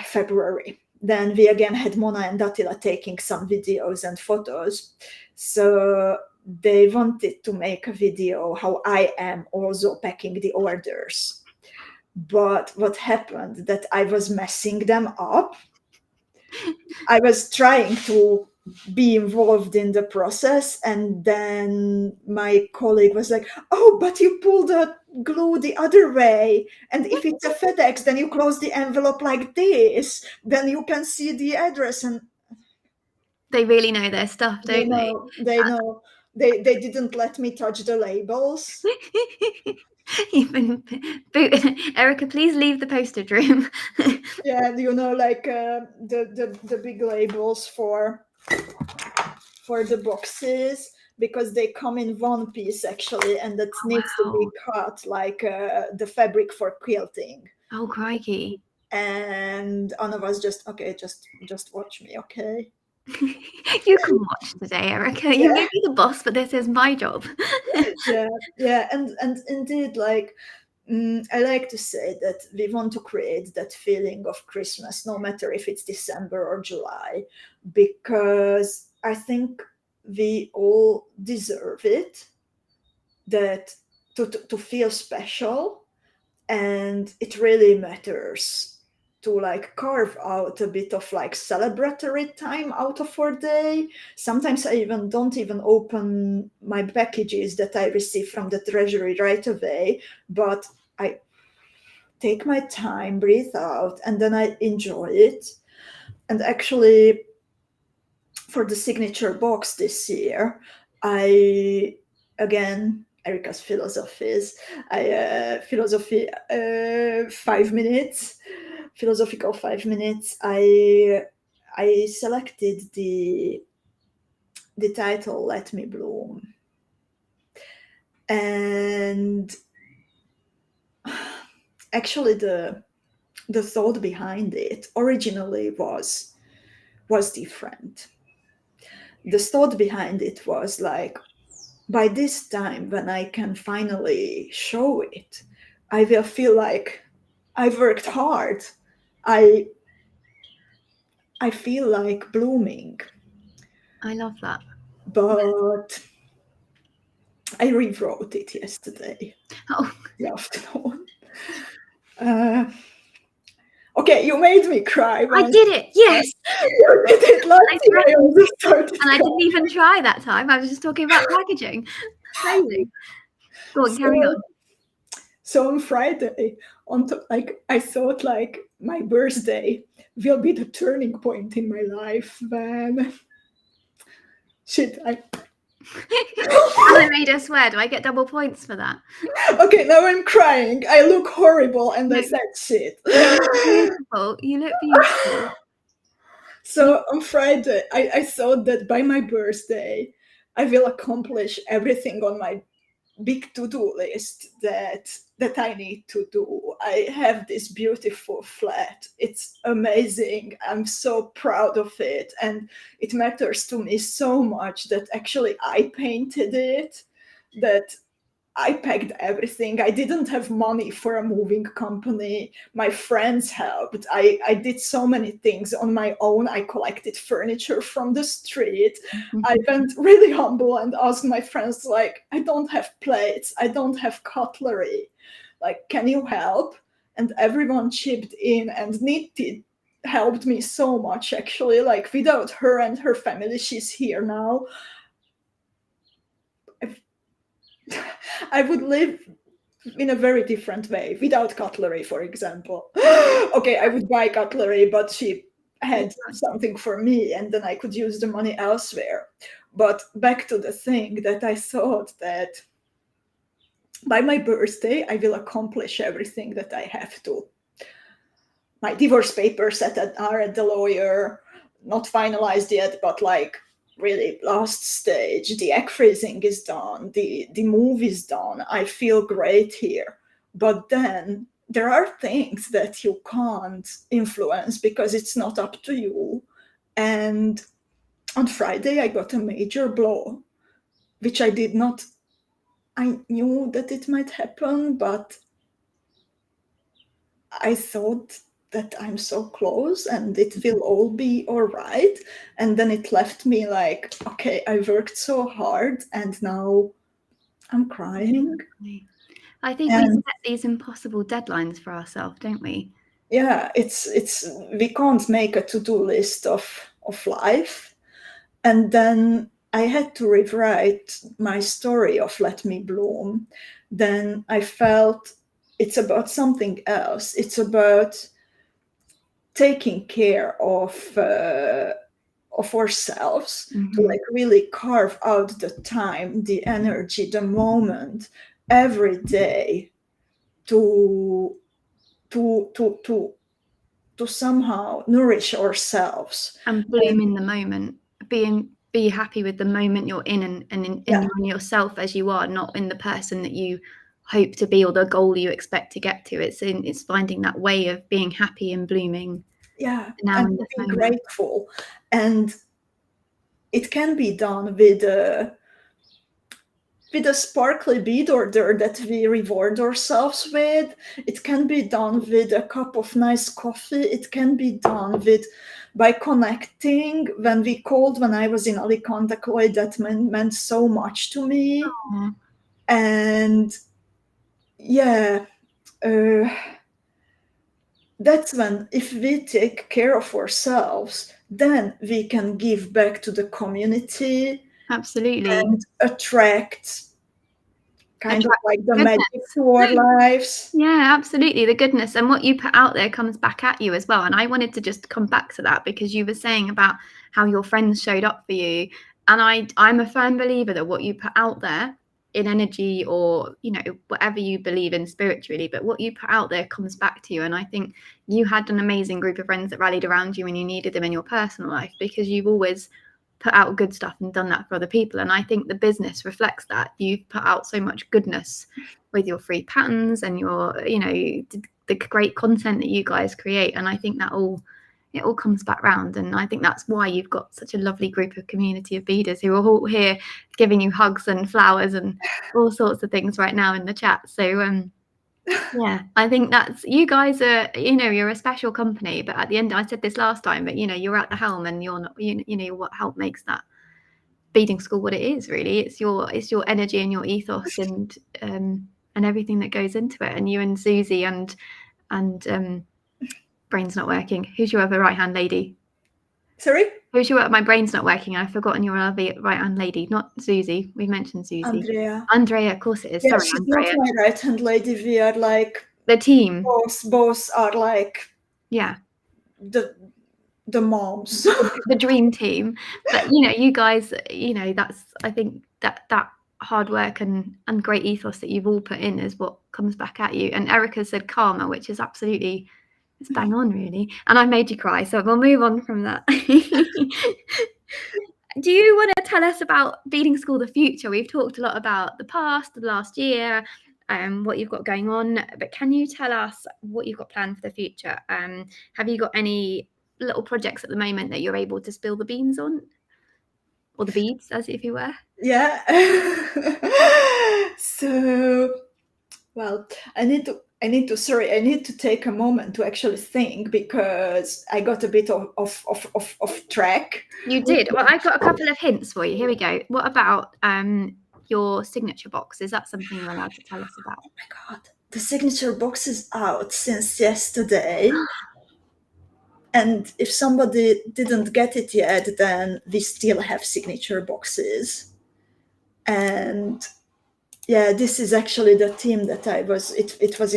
Speaker 1: February, then we again had Mona and Attila taking some videos and photos. So they wanted to make a video how I am also packing the orders. But what happened, that I was messing them up. I was trying to be involved in the process, and then my colleague was like, oh, but you pull the glue the other way, and if it's a FedEx, then you close the envelope like this, then you can see the address. And
Speaker 2: they really know their stuff, don't
Speaker 1: they know they didn't let me touch the labels.
Speaker 2: Even Erika, please leave the postage room.
Speaker 1: Yeah, you know, like the big labels for the boxes, because they come in one piece actually, and that needs to be cut like the fabric for quilting.
Speaker 2: Oh, crikey.
Speaker 1: And Anna was just, okay, just watch me, okay?
Speaker 2: You can watch today, Erika. You may be the boss, but this is my job.
Speaker 1: yeah, and indeed, like, I like to say that we want to create that feeling of Christmas, no matter if it's December or July, because I think we all deserve it, that to feel special, and it really matters to like carve out a bit of like celebratory time out of our day. Sometimes I don't even open my packages that I receive from the treasury right away, but I take my time, breathe out, and then I enjoy it. And actually, for the signature box this year, I, again, Erika's philosophies, 5 minutes, philosophical 5 minutes. I selected the title "Let Me Bloom," and actually the thought behind it originally was different. The thought behind it was like, by this time, when I can finally show it, I will feel like I've worked hard. I feel like blooming.
Speaker 2: I love that.
Speaker 1: But I rewrote it yesterday.
Speaker 2: Oh,
Speaker 1: the afternoon. Okay, you made me cry once.
Speaker 2: I did it. Yes.
Speaker 1: You did it last year. I also started
Speaker 2: and I didn't even try that time. I was just talking about packaging. Amazing. Go on, carry on.
Speaker 1: So on Friday, I thought like my birthday will be the turning point in my life when
Speaker 2: I made her swear. Do I get double points for that?
Speaker 1: Okay, now I'm crying. I look horrible, and I said shit.
Speaker 2: Beautiful. You look beautiful.
Speaker 1: So on Friday, I thought that by my birthday, I will accomplish everything on my big to-do list that I need to do. I have this beautiful flat. It's amazing. I'm so proud of it, and it matters to me so much that actually I painted it, that I packed everything. I didn't have money for a moving company. My friends helped. I did so many things on my own. I collected furniture from the street. I went really humble and asked my friends, like, I don't have plates. I don't have cutlery. Like, can you help? And everyone chipped in, and Niti helped me so much, actually. Like, without her and her family, she's here now, I would live in a very different way without cutlery, for example. Okay, I would buy cutlery, but she had something for me, and then I could use the money elsewhere. But back to the thing that I thought that by my birthday, I will accomplish everything that I have to. My divorce papers are at the lawyer, not finalized yet, but like really last stage. The egg freezing is done, the move is done. I feel great here. But then there are things that you can't influence because it's not up to you. And on Friday, I got a major blow, which I did not. I knew that it might happen, but I thought that I'm so close and it will all be all right. And then it left me like, okay, I worked so hard and now I'm crying.
Speaker 2: I think we set these impossible deadlines for ourselves, don't we?
Speaker 1: Yeah, it's we can't make a to-do list of life. And then I had to rewrite my story of Let Me Bloom. Then I felt it's about something else. It's about taking care of ourselves, to like really carve out the time, the energy, the moment every day to somehow nourish ourselves
Speaker 2: and bloom in the moment. Be happy with the moment you're in, and in yourself as you are, not in the person that you hope to be or the goal you expect to get to. It's finding that way of being happy and blooming.
Speaker 1: Yeah,
Speaker 2: now
Speaker 1: and being grateful. And it can be done with a sparkly bead order that we reward ourselves with. It can be done with a cup of nice coffee. It can be done by connecting. When I was in Alicante, Chloe, that meant so much to me.
Speaker 2: Aww.
Speaker 1: And yeah, that's when, if we take care of ourselves, then we can give back to the community.
Speaker 2: Absolutely.
Speaker 1: And attract of like the magic to our lives.
Speaker 2: Yeah, absolutely. The goodness and what you put out there comes back at you as well. And I wanted to just come back to that because you were saying about how your friends showed up for you. And I'm a firm believer that what you put out there in energy, or, you know, whatever you believe in spiritually, but what you put out there comes back to you. And I think you had an amazing group of friends that rallied around you when you needed them in your personal life, because you've always put out good stuff and done that for other people. And I think the business reflects that. You've put out so much goodness with your free patterns and your, you know, the great content that you guys create. And I think that it all comes back round. And I think that's why you've got such a lovely group of community of beaders who are all here giving you hugs and flowers and all sorts of things right now in the chat. So yeah, I think that's, you guys are, you know, you're a special company. But at the end, I said this last time, but you know, you're at the helm, and you're not, you know what help makes that beading school what it is. Really, it's your energy and your ethos and everything that goes into it. And you and Susie and brain's not working. Who's your other right hand lady?
Speaker 1: Sorry?
Speaker 2: Who's your, my brain's not working. I've forgotten your other right hand lady. Not Susie. We mentioned Susie. Andrea, of course it is.
Speaker 1: Yeah,
Speaker 2: sorry,
Speaker 1: she's
Speaker 2: Andrea.
Speaker 1: Not my right hand lady. We are like
Speaker 2: the team.
Speaker 1: Both are like,
Speaker 2: yeah,
Speaker 1: the moms.
Speaker 2: the dream team. But you know, you guys, you know, that's, I think that hard work and great ethos that you've all put in is what comes back at you. And Erika said karma, which is absolutely, it's bang on really. And I made you cry, so we'll move on from that. do you want to tell us about Beading School the future? We've talked a lot about the past, the last year, what you've got going on, but can you tell us what you've got planned for the future? Have you got any little projects at the moment that you're able to spill the beans on, or the beads, as if you were?
Speaker 1: Yeah. So, well, I need to take a moment to actually think, because I got a bit of track.
Speaker 2: You did. Well, I've got a couple of hints for you. Here we go. What about your signature box? Is that something you're allowed to tell us about?
Speaker 1: Oh my God, the signature box is out since yesterday. And if somebody didn't get it yet, then we still have signature boxes. And yeah, this is actually the theme that I was. It was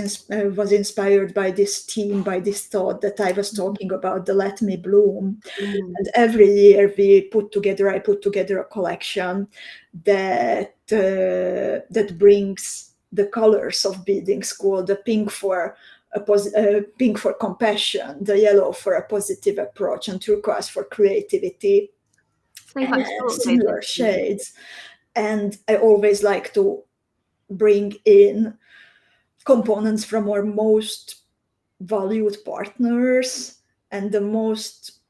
Speaker 1: inspired by this theme, by this thought that I was talking about, the Let Me Bloom. And every year I put together a collection that brings the colors of Beading School: the pink for pink for compassion, the yellow for a positive approach, and turquoise for creativity,
Speaker 2: So much
Speaker 1: and
Speaker 2: thought
Speaker 1: similar
Speaker 2: goes into
Speaker 1: shades. And I always like to bring in components from our most valued partners and the most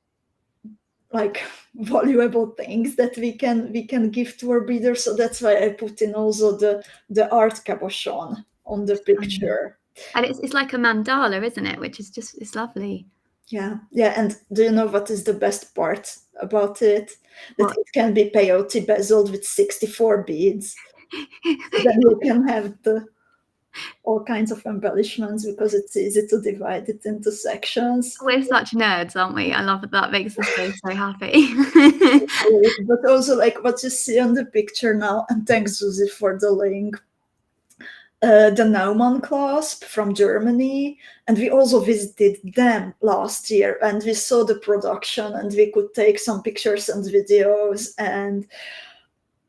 Speaker 1: valuable things that we can give to our beaders. So that's why I put in also the art cabochon on the picture.
Speaker 2: And it's like a mandala, isn't it? Which is just, it's lovely.
Speaker 1: Yeah. And do you know what is the best part about it? That
Speaker 2: What?
Speaker 1: it can be peyote bezeled with 64 beads. So then you can have all kinds of embellishments, because it's easy to divide it into sections.
Speaker 2: We're such nerds, aren't we? I love it. That makes us both so happy.
Speaker 1: But also, like what you see on the picture now, and thanks Susie for the link, the Naumann clasp from Germany, and we also visited them last year, and we saw the production, and we could take some pictures and videos, and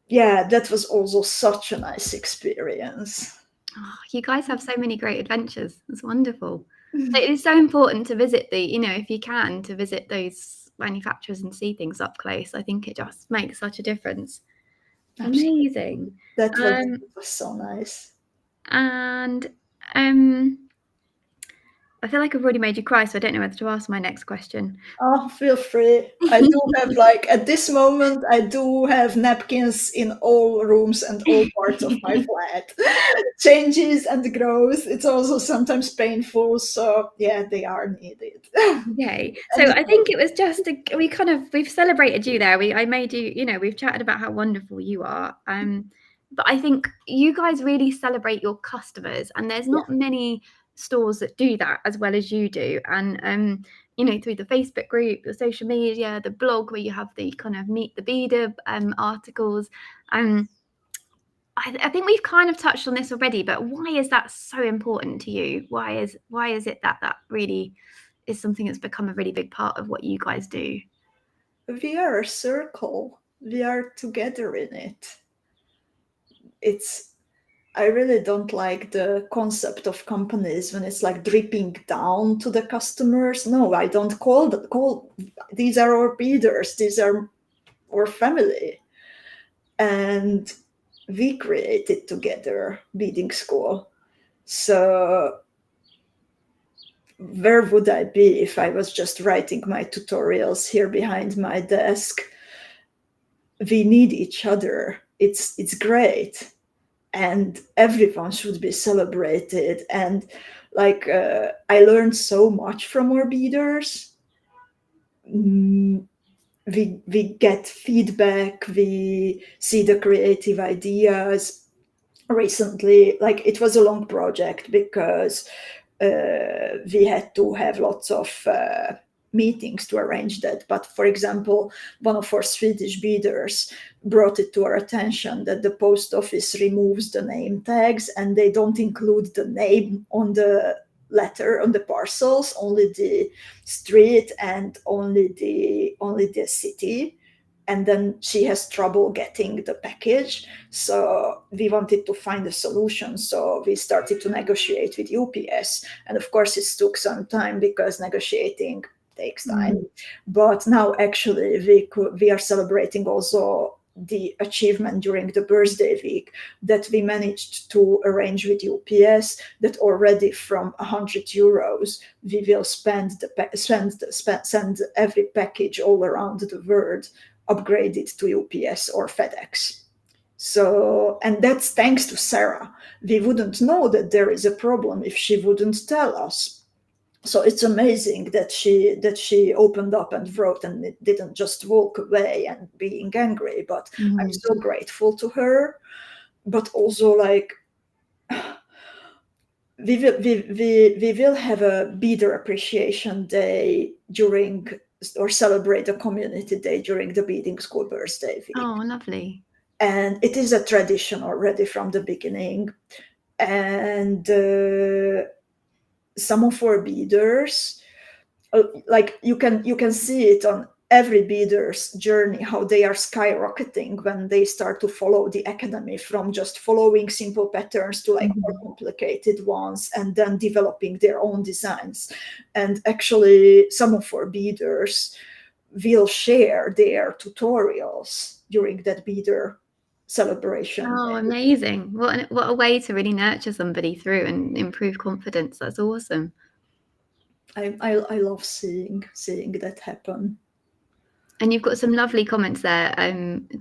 Speaker 1: yeah, that was also such a nice experience.
Speaker 2: Oh, you guys have so many great adventures. It's wonderful. It is so important to visit if you can, to visit those manufacturers and see things up close. I think it just makes such a difference.
Speaker 1: Absolutely.
Speaker 2: Amazing.
Speaker 1: That was so nice.
Speaker 2: And I feel like I've already made you cry, so I don't know whether to ask my next question.
Speaker 1: Oh, feel free. I do have, at this moment, I do have napkins in all rooms and all parts of my flat. Changes and growth. It's also sometimes painful, so yeah, they are needed.
Speaker 2: Okay, so I think it was just we've celebrated you there. I made you, we've chatted about how wonderful you are. But I think you guys really celebrate your customers, and there's not many stores that do that as well as you do. And through the Facebook group, the social media, the blog, where you have the kind of Meet the Beader articles. I think we've kind of touched on this already, but why is that so important to you? Why is it that really is something that's become a really big part of what you guys do?
Speaker 1: We are a circle. We are together in it. I really don't like the concept of companies when it's like dripping down to the customers. No, I don't call these are our beaders. These are our family. And we created together Beading School. So where would I be if I was just writing my tutorials here behind my desk? We need each other. It's great. And everyone should be celebrated. And I learned so much from our beaders. We get feedback, we see the creative ideas. Recently, it was a long project, because we had to have lots of meetings to arrange that. But for example, one of our Swedish beaders brought it to our attention that the post office removes the name tags, and they don't include the name on the letter on the parcels, only the street and only the city. And then she has trouble getting the package. So we wanted to find a solution. So we started to negotiate with UPS. And of course, it took some time, because negotiating takes time. But now actually we are celebrating also the achievement during the birthday week, that we managed to arrange with UPS that already from €100 we will send every package all around the world upgraded to UPS or FedEx. So, and that's thanks to Sarah. We wouldn't know that there is a problem if she wouldn't tell us. So it's amazing that she opened up and wrote, and it didn't just walk away and being angry. But I'm so grateful to her. But also, like, we will have a Beader Appreciation Day during, or celebrate a community day during the Beading School birthday week.
Speaker 2: Oh, lovely.
Speaker 1: And it is a tradition already from the beginning. And some of our beaders, like you can see it on every beader's journey, how they are skyrocketing when they start to follow the academy, from just following simple patterns to like more complicated ones, and then developing their own designs. And actually some of our beaders will share their tutorials during that beader celebration.
Speaker 2: Oh, amazing. What a way to really nurture somebody through and improve confidence. That's awesome.
Speaker 1: I love seeing that happen.
Speaker 2: And you've got some lovely comments there.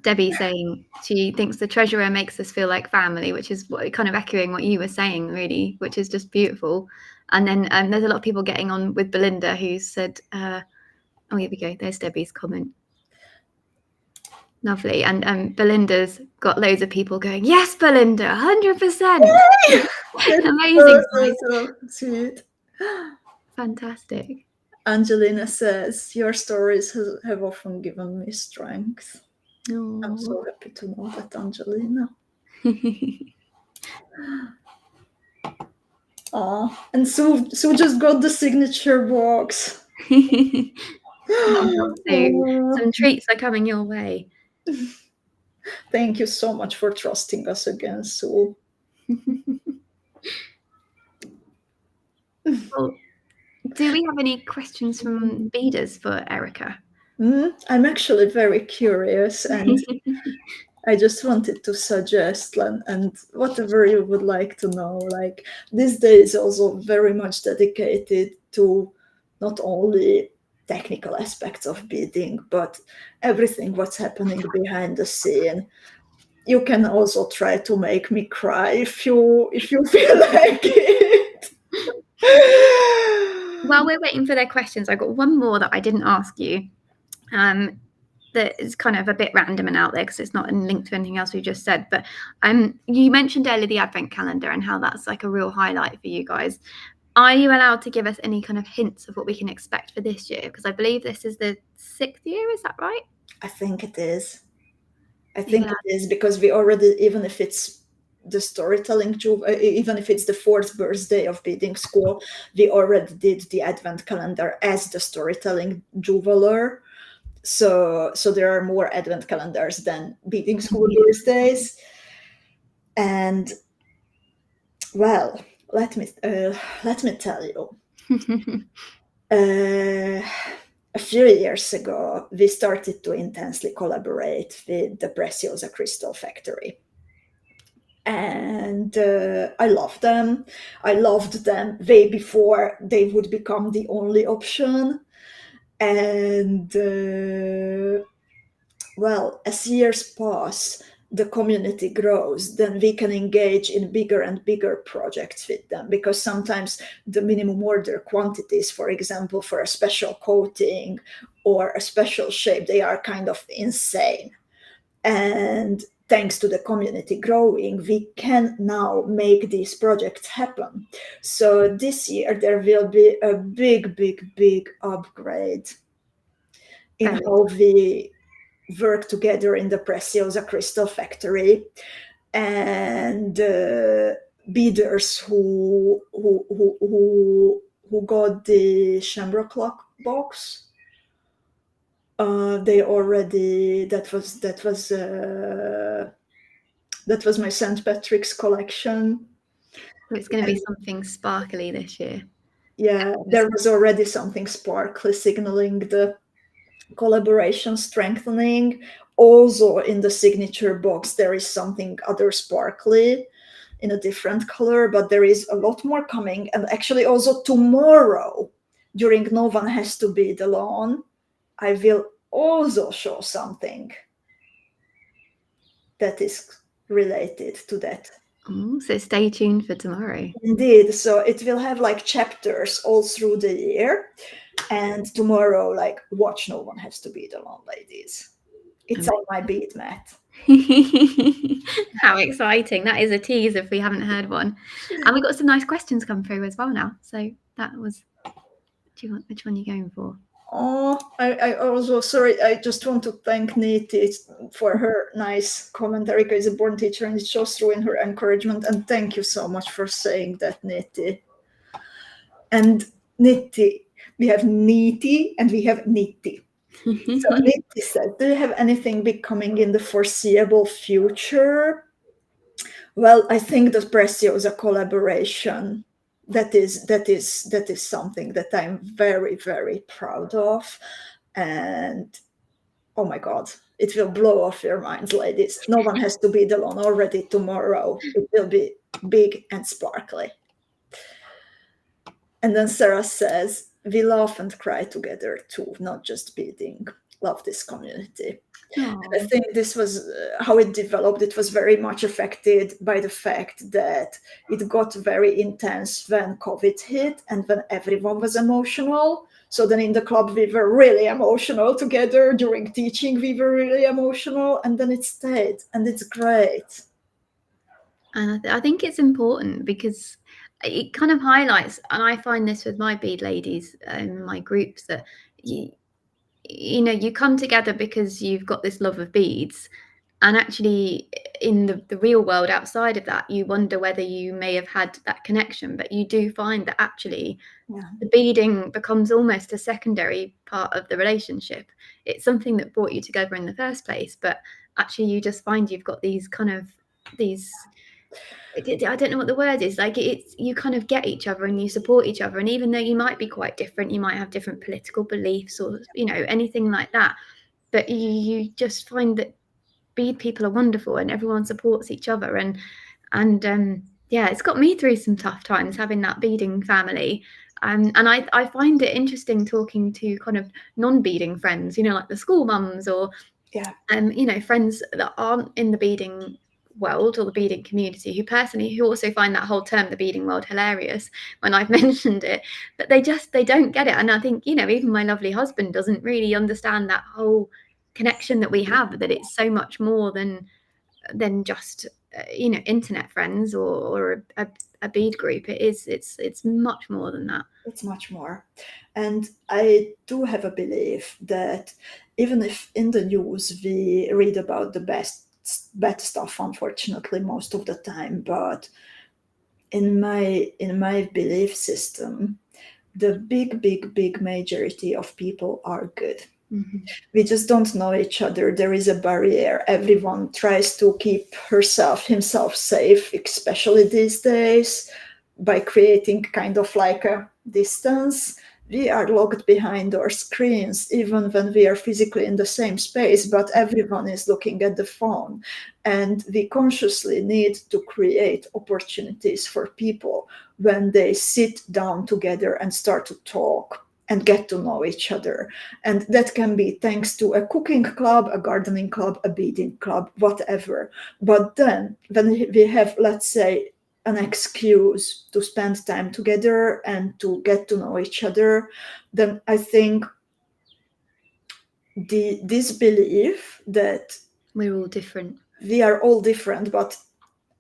Speaker 2: Debbie saying she thinks the treasurer makes us feel like family, which is kind of echoing what you were saying, really, which is just beautiful. And then there's a lot of people getting on with Belinda, who said, oh, here we go. There's Debbie's comment. Lovely. And Belinda's got loads of people going, yes, Belinda, 100%. Amazing.
Speaker 1: So sweet.
Speaker 2: Fantastic.
Speaker 1: Angelina says, your stories have often given me strength.
Speaker 2: Oh.
Speaker 1: I'm so happy to know that, Angelina. Oh, and Sue just got the signature box.
Speaker 2: Some treats are coming your way.
Speaker 1: Thank you so much for trusting us again, Sue.
Speaker 2: Well, do we have any questions from beaders for Erika?
Speaker 1: I'm actually very curious, and I just wanted to suggest and whatever you would like to know. Like, this day is also very much dedicated to not only technical aspects of beading, but everything what's happening behind the scene. You can also try to make me cry if you feel like it.
Speaker 2: While we're waiting for their questions, I got one more that I didn't ask you. That is kind of a bit random and out there because it's not linked to anything else we just said. But you mentioned earlier the Advent calendar and how that's like a real highlight for you guys. Are you allowed to give us any kind of hints of what we can expect for this year? Because I believe this is the 6th year, is that right?
Speaker 1: I think it is. It is, because we already, even if it's the storytelling, even if it's the 4th birthday of Beading School, we already did the Advent calendar as the storytelling jeweler. So there are more Advent calendars than Beading School birthdays. And well, let me tell you. A few years ago, we started to intensely collaborate with the Preciosa Crystal Factory. And I love them. I loved them way before they would become the only option. And well, as years pass, the community grows, then we can engage in bigger and bigger projects with them, because sometimes the minimum order quantities, for example, for a special coating or a special shape, they are kind of insane. And thanks to the community growing, we can now make these projects happen. So this year there will be a big upgrade in how we work together in the Preciosa Crystal Factory. And beaders who got the Shamrock Clock box, they already, that was my St. Patrick's collection.
Speaker 2: It's going to be something sparkly this year.
Speaker 1: Yeah, there was already something sparkly signaling the collaboration strengthening. Also in the signature box, there is something other sparkly in a different color, but there is a lot more coming. And actually also tomorrow, during No One Has to Bead Alone, I will also show something that is related to that.
Speaker 2: Oh, so stay tuned for tomorrow.
Speaker 1: Indeed. So it will have like chapters all through the year. And tomorrow, like, watch No One Has to Bead Alone, ladies. It's on my bead mat.
Speaker 2: How exciting. That is a tease if we haven't heard one. And we got some nice questions come through as well now. So that was, which one are you going for?
Speaker 1: Oh, I also, sorry, I just want to thank Niti for her nice comment. Erika is a born teacher and it shows through in her encouragement. And thank you so much for saying that, Niti. And Niti, we have Niti and we have Niti. So Niti said, do you have anything big coming in the foreseeable future? Well, I think the Preciosa collaboration, that is something that I'm very, very proud of. And oh my God, it will blow off your minds, ladies. No One Has to Bead Alone already tomorrow. It will be big and sparkly. And then Sarah says, we laugh and cry together too, not just beading. Love this community. And I think this was how it developed. It was very much affected by the fact that it got very intense when COVID hit and when everyone was emotional. So then in the club, we were really emotional together. During teaching, we were really emotional. And then it stayed. And it's great.
Speaker 2: And I think it's important because it kind of highlights, and I find this with my bead ladies and my groups, that you know, you come together because you've got this love of beads, and actually in the real world outside of that, you wonder whether you may have had that connection, but you do find that actually the beading becomes almost a secondary part of the relationship. It's something that brought you together in the first place, but actually you just find you've got these kind of I don't know what the word is, like it's, you kind of get each other and you support each other, and even though you might be quite different, you might have different political beliefs or, you know, anything like that, but you just find that bead people are wonderful and everyone supports each other, and yeah, it's got me through some tough times having that beading family. And I find it interesting talking to kind of non-beading friends, you know, like the school mums or you know, friends that aren't in the beading world or the beading community, who also find that whole term, the beading world, hilarious when I've mentioned it, but they don't get it. And I think, you know, even my lovely husband doesn't really understand that whole connection that we have, that it's so much more than just you know, internet friends or a bead group. It's much more than that.
Speaker 1: It's much more. And I do have a belief that even if in the news we read about the bad stuff, unfortunately, most of the time, but in my belief system, the big majority of people are good.
Speaker 2: Mm-hmm.
Speaker 1: We just don't know each other. There is a barrier. Everyone tries to keep himself safe, especially these days, by creating kind of like a distance. We are locked behind our screens, even when we are physically in the same space, but everyone is looking at the phone. And we consciously need to create opportunities for people when they sit down together and start to talk and get to know each other. And that can be thanks to a cooking club, a gardening club, a beading club, whatever. But then when we have, let's say, an excuse to spend time together and to get to know each other, then I think this belief that
Speaker 2: we're all different.
Speaker 1: We are all different, but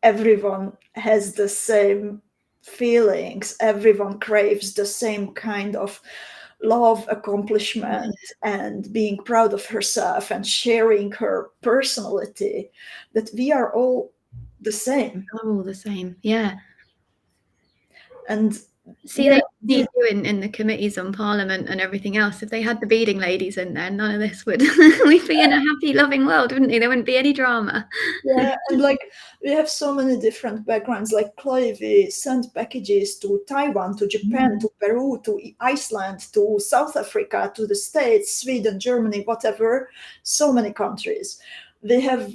Speaker 1: everyone has the same feelings. Everyone craves the same kind of love, accomplishment, and being proud of herself and sharing her personality, that we are all the same.
Speaker 2: We're all the same, yeah.
Speaker 1: And
Speaker 2: See,
Speaker 1: yeah,
Speaker 2: they need you in the committees on Parliament and everything else. If they had the beading ladies in there, none of this would. We'd be in a happy, loving world, wouldn't we? There wouldn't be any drama.
Speaker 1: yeah, and like we have so many different backgrounds. Like Chloe, we sent packages to Taiwan, to Japan, to Peru, to Iceland, to South Africa, to the States, Sweden, Germany, whatever. So many countries. We have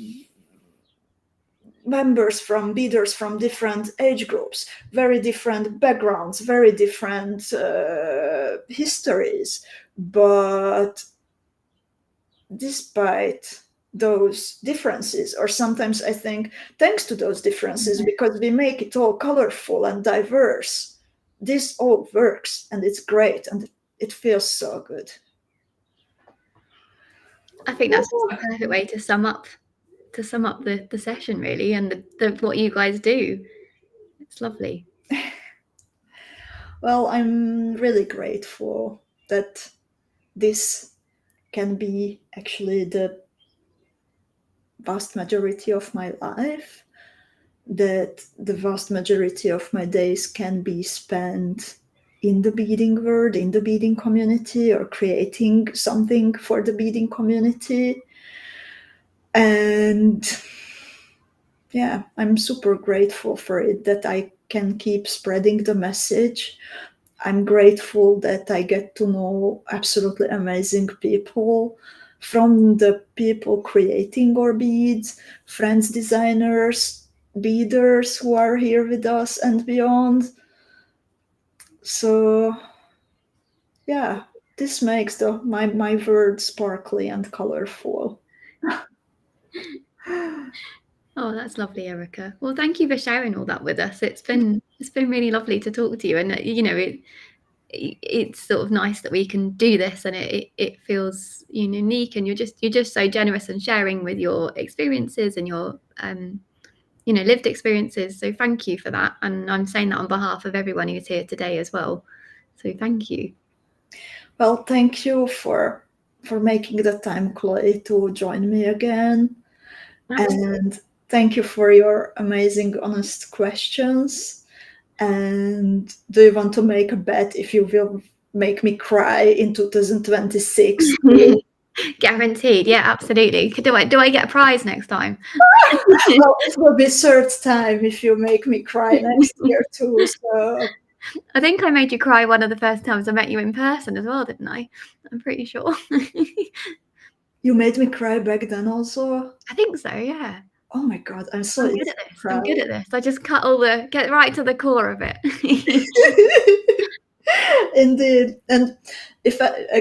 Speaker 1: members from beaders from different age groups, very different backgrounds, very different histories. But despite those differences, or sometimes I think thanks to those differences, because we make it all colorful and diverse, this all works and it's great and it feels so good.
Speaker 2: I think that's just the perfect way to sum up the session, really, and the what you guys do. It's lovely.
Speaker 1: Well, I'm really grateful that this can be actually the vast majority of my life, that the vast majority of my days can be spent in the beading world, in the beading community, or creating something for the beading community. And yeah, I'm super grateful for it, that I can keep spreading the message. I'm grateful that I get to know absolutely amazing people, from the people creating our beads, friends, designers, beaders who are here with us and beyond. So yeah, this makes my world sparkly and colorful.
Speaker 2: Oh, that's lovely, Erika. Well, thank you for sharing all that with us. It's been really lovely to talk to you, and it's sort of nice that we can do this, and it feels unique, and you're just so generous and sharing with your experiences and your lived experiences. So thank you for that, and I'm saying that on behalf of everyone who's here today as well. So thank you.
Speaker 1: Well, thank you for making the time, Chloe, to join me again.
Speaker 2: Absolutely.
Speaker 1: And thank you for your amazing, honest questions. And do you want to make a bet if you will make me cry in 2026?
Speaker 2: Guaranteed. Yeah, absolutely. Do I get a prize next time?
Speaker 1: Well, it will be third time if you make me cry next year too. So
Speaker 2: I think I made you cry one of the first times I met you in person as well, didn't I? I'm pretty sure.
Speaker 1: you made me cry back then also?
Speaker 2: I think so, yeah.
Speaker 1: Oh my God, I'm so
Speaker 2: I'm good at this. I'm good at this. I just get right to the core of it.
Speaker 1: Indeed. And if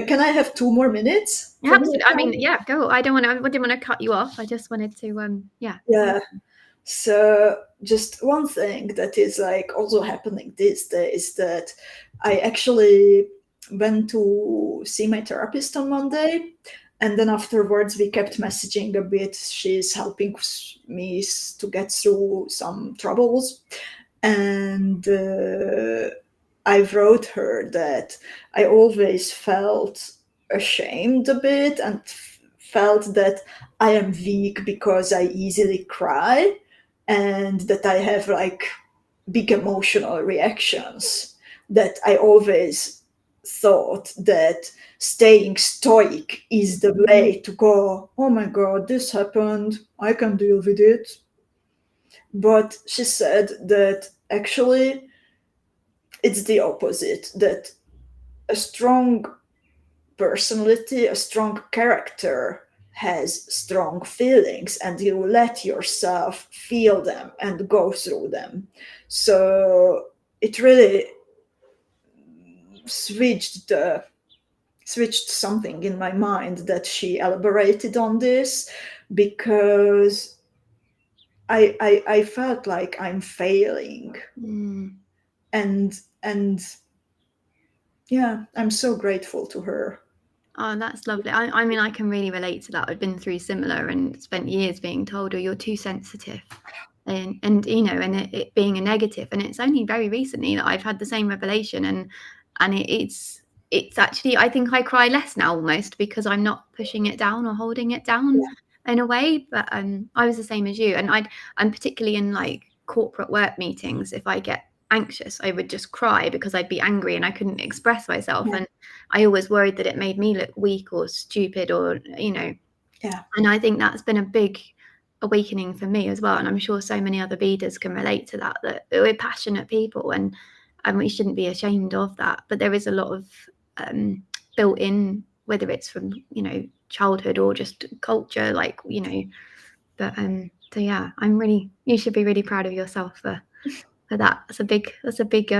Speaker 1: can I have 2 more minutes?
Speaker 2: Absolutely. I mean, yeah, go. I didn't want to cut you off. I just wanted to, yeah.
Speaker 1: Yeah. So just one thing that is like also happening these days, that I actually went to see my therapist on Monday, and then afterwards we kept messaging a bit. She's helping me to get through some troubles, and I wrote her that I always felt ashamed a bit and felt that I am weak because I easily cry, and that I have like big emotional reactions, that I always thought that staying stoic is the way to go. Oh my God, this happened, I can deal with it. But she said that actually it's the opposite, that a strong personality, a strong character has strong feelings, and you let yourself feel them and go through them. So it really switched something in my mind that she elaborated on this, because I felt like I'm failing. And yeah, I'm so grateful to her.
Speaker 2: Oh, that's lovely. I mean, I can really relate to that. I've been through similar and spent years being told, "Oh, you're too sensitive," and it being a negative. And it's only very recently that I've had the same revelation, and it's actually, I think I cry less now almost because I'm not pushing it down or holding it down in a way. But I was the same as you, and I'm particularly in like corporate work meetings, if I get anxious, I would just cry because I'd be angry and I couldn't express myself.
Speaker 1: Yeah.
Speaker 2: And I always worried that it made me look weak or stupid or,
Speaker 1: Yeah.
Speaker 2: And I think that's been a big awakening for me as well. And I'm sure so many other beaders can relate to that we're passionate people and we shouldn't be ashamed of that. But there is a lot of built in, whether it's from, childhood or just culture, but so yeah, you should be really proud of yourself for that. That's a big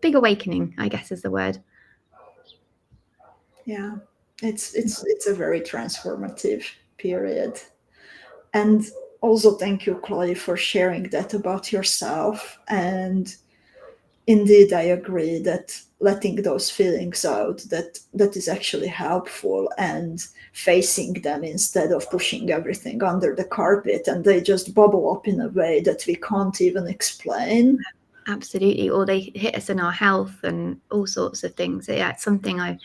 Speaker 2: awakening, I guess is the word.
Speaker 1: Yeah. It's a very transformative period. And also thank you, Chloe, for sharing that about yourself. And indeed, I agree that letting those feelings out, that is actually helpful, and facing them instead of pushing everything under the carpet and they just bubble up in a way that we can't even explain.
Speaker 2: Absolutely. Or they hit us in our health and all sorts of things. So yeah, it's something I've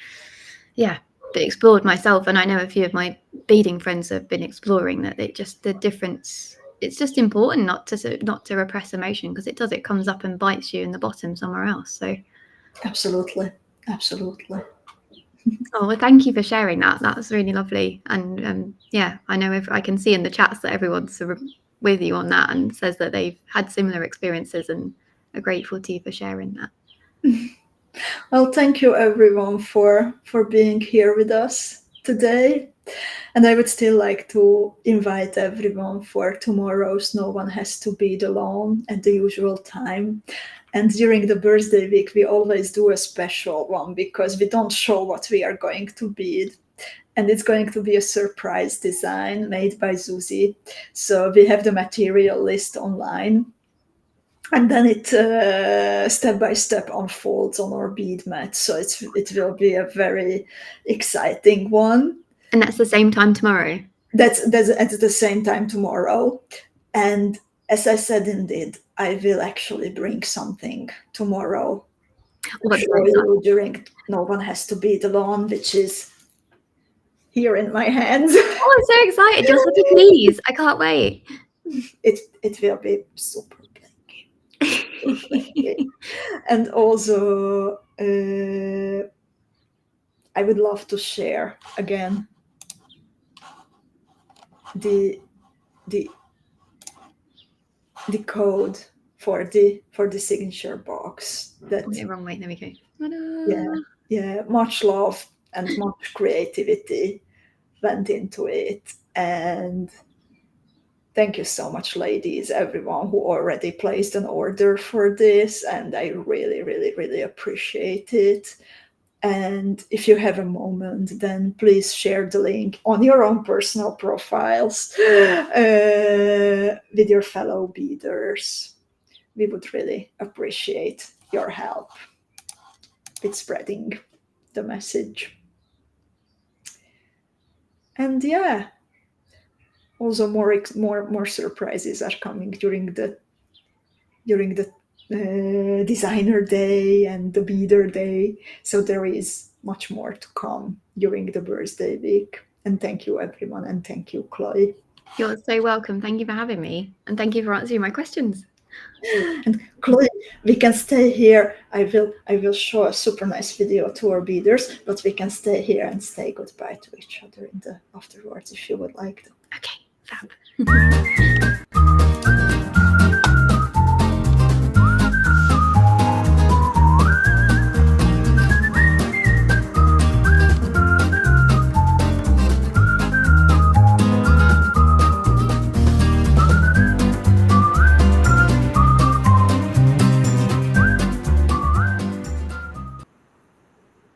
Speaker 2: explored myself, and I know a few of my beading friends have been exploring that. The difference, it's just important not to repress emotion, because it comes up and bites you in the bottom somewhere else. So
Speaker 1: Absolutely.
Speaker 2: oh, well, thank you for sharing that. That's really lovely. And I know I can see in the chats that everyone's sort of with you on that and says that they've had similar experiences and are grateful to you for sharing that.
Speaker 1: Well, thank you everyone for being here with us today. And I would still like to invite everyone for tomorrow's No One Has to Bead Alone at the usual time. And during the birthday week, we always do a special one because we don't show what we are going to bead. And it's going to be a surprise design made by Zuzi. So we have the material list online. And then it step by step unfolds on our bead mat. So it will be a very exciting one.
Speaker 2: And that's the same time tomorrow.
Speaker 1: That's at the same time tomorrow. And as I said, indeed, I will actually bring something tomorrow for you during No One Has to Bead Alone, which is here in my hands.
Speaker 2: Oh, I'm so excited. You're such a please. I can't wait.
Speaker 1: It will be super blinky. And also, I would love to share again the code for the signature box. That
Speaker 2: wrong way. There we go.
Speaker 1: Yeah. Much love and much creativity went into it, and thank you so much, ladies, everyone who already placed an order for this, and I really, really, really appreciate it. And if you have a moment, then please share the link on your own personal profiles with your fellow beaders. We would really appreciate your help with spreading the message. And yeah, also more surprises are coming during the designer day and the beader day. So there is much more to come during the birthday week. And thank you, everyone. And thank you, Chloe.
Speaker 2: You're so welcome. Thank you for having me. And thank you for answering my questions.
Speaker 1: And Chloe, we can stay here. I will show a super nice video to our beaders, but we can stay here and say goodbye to each other afterwards if you would like to.
Speaker 2: Okay, fab.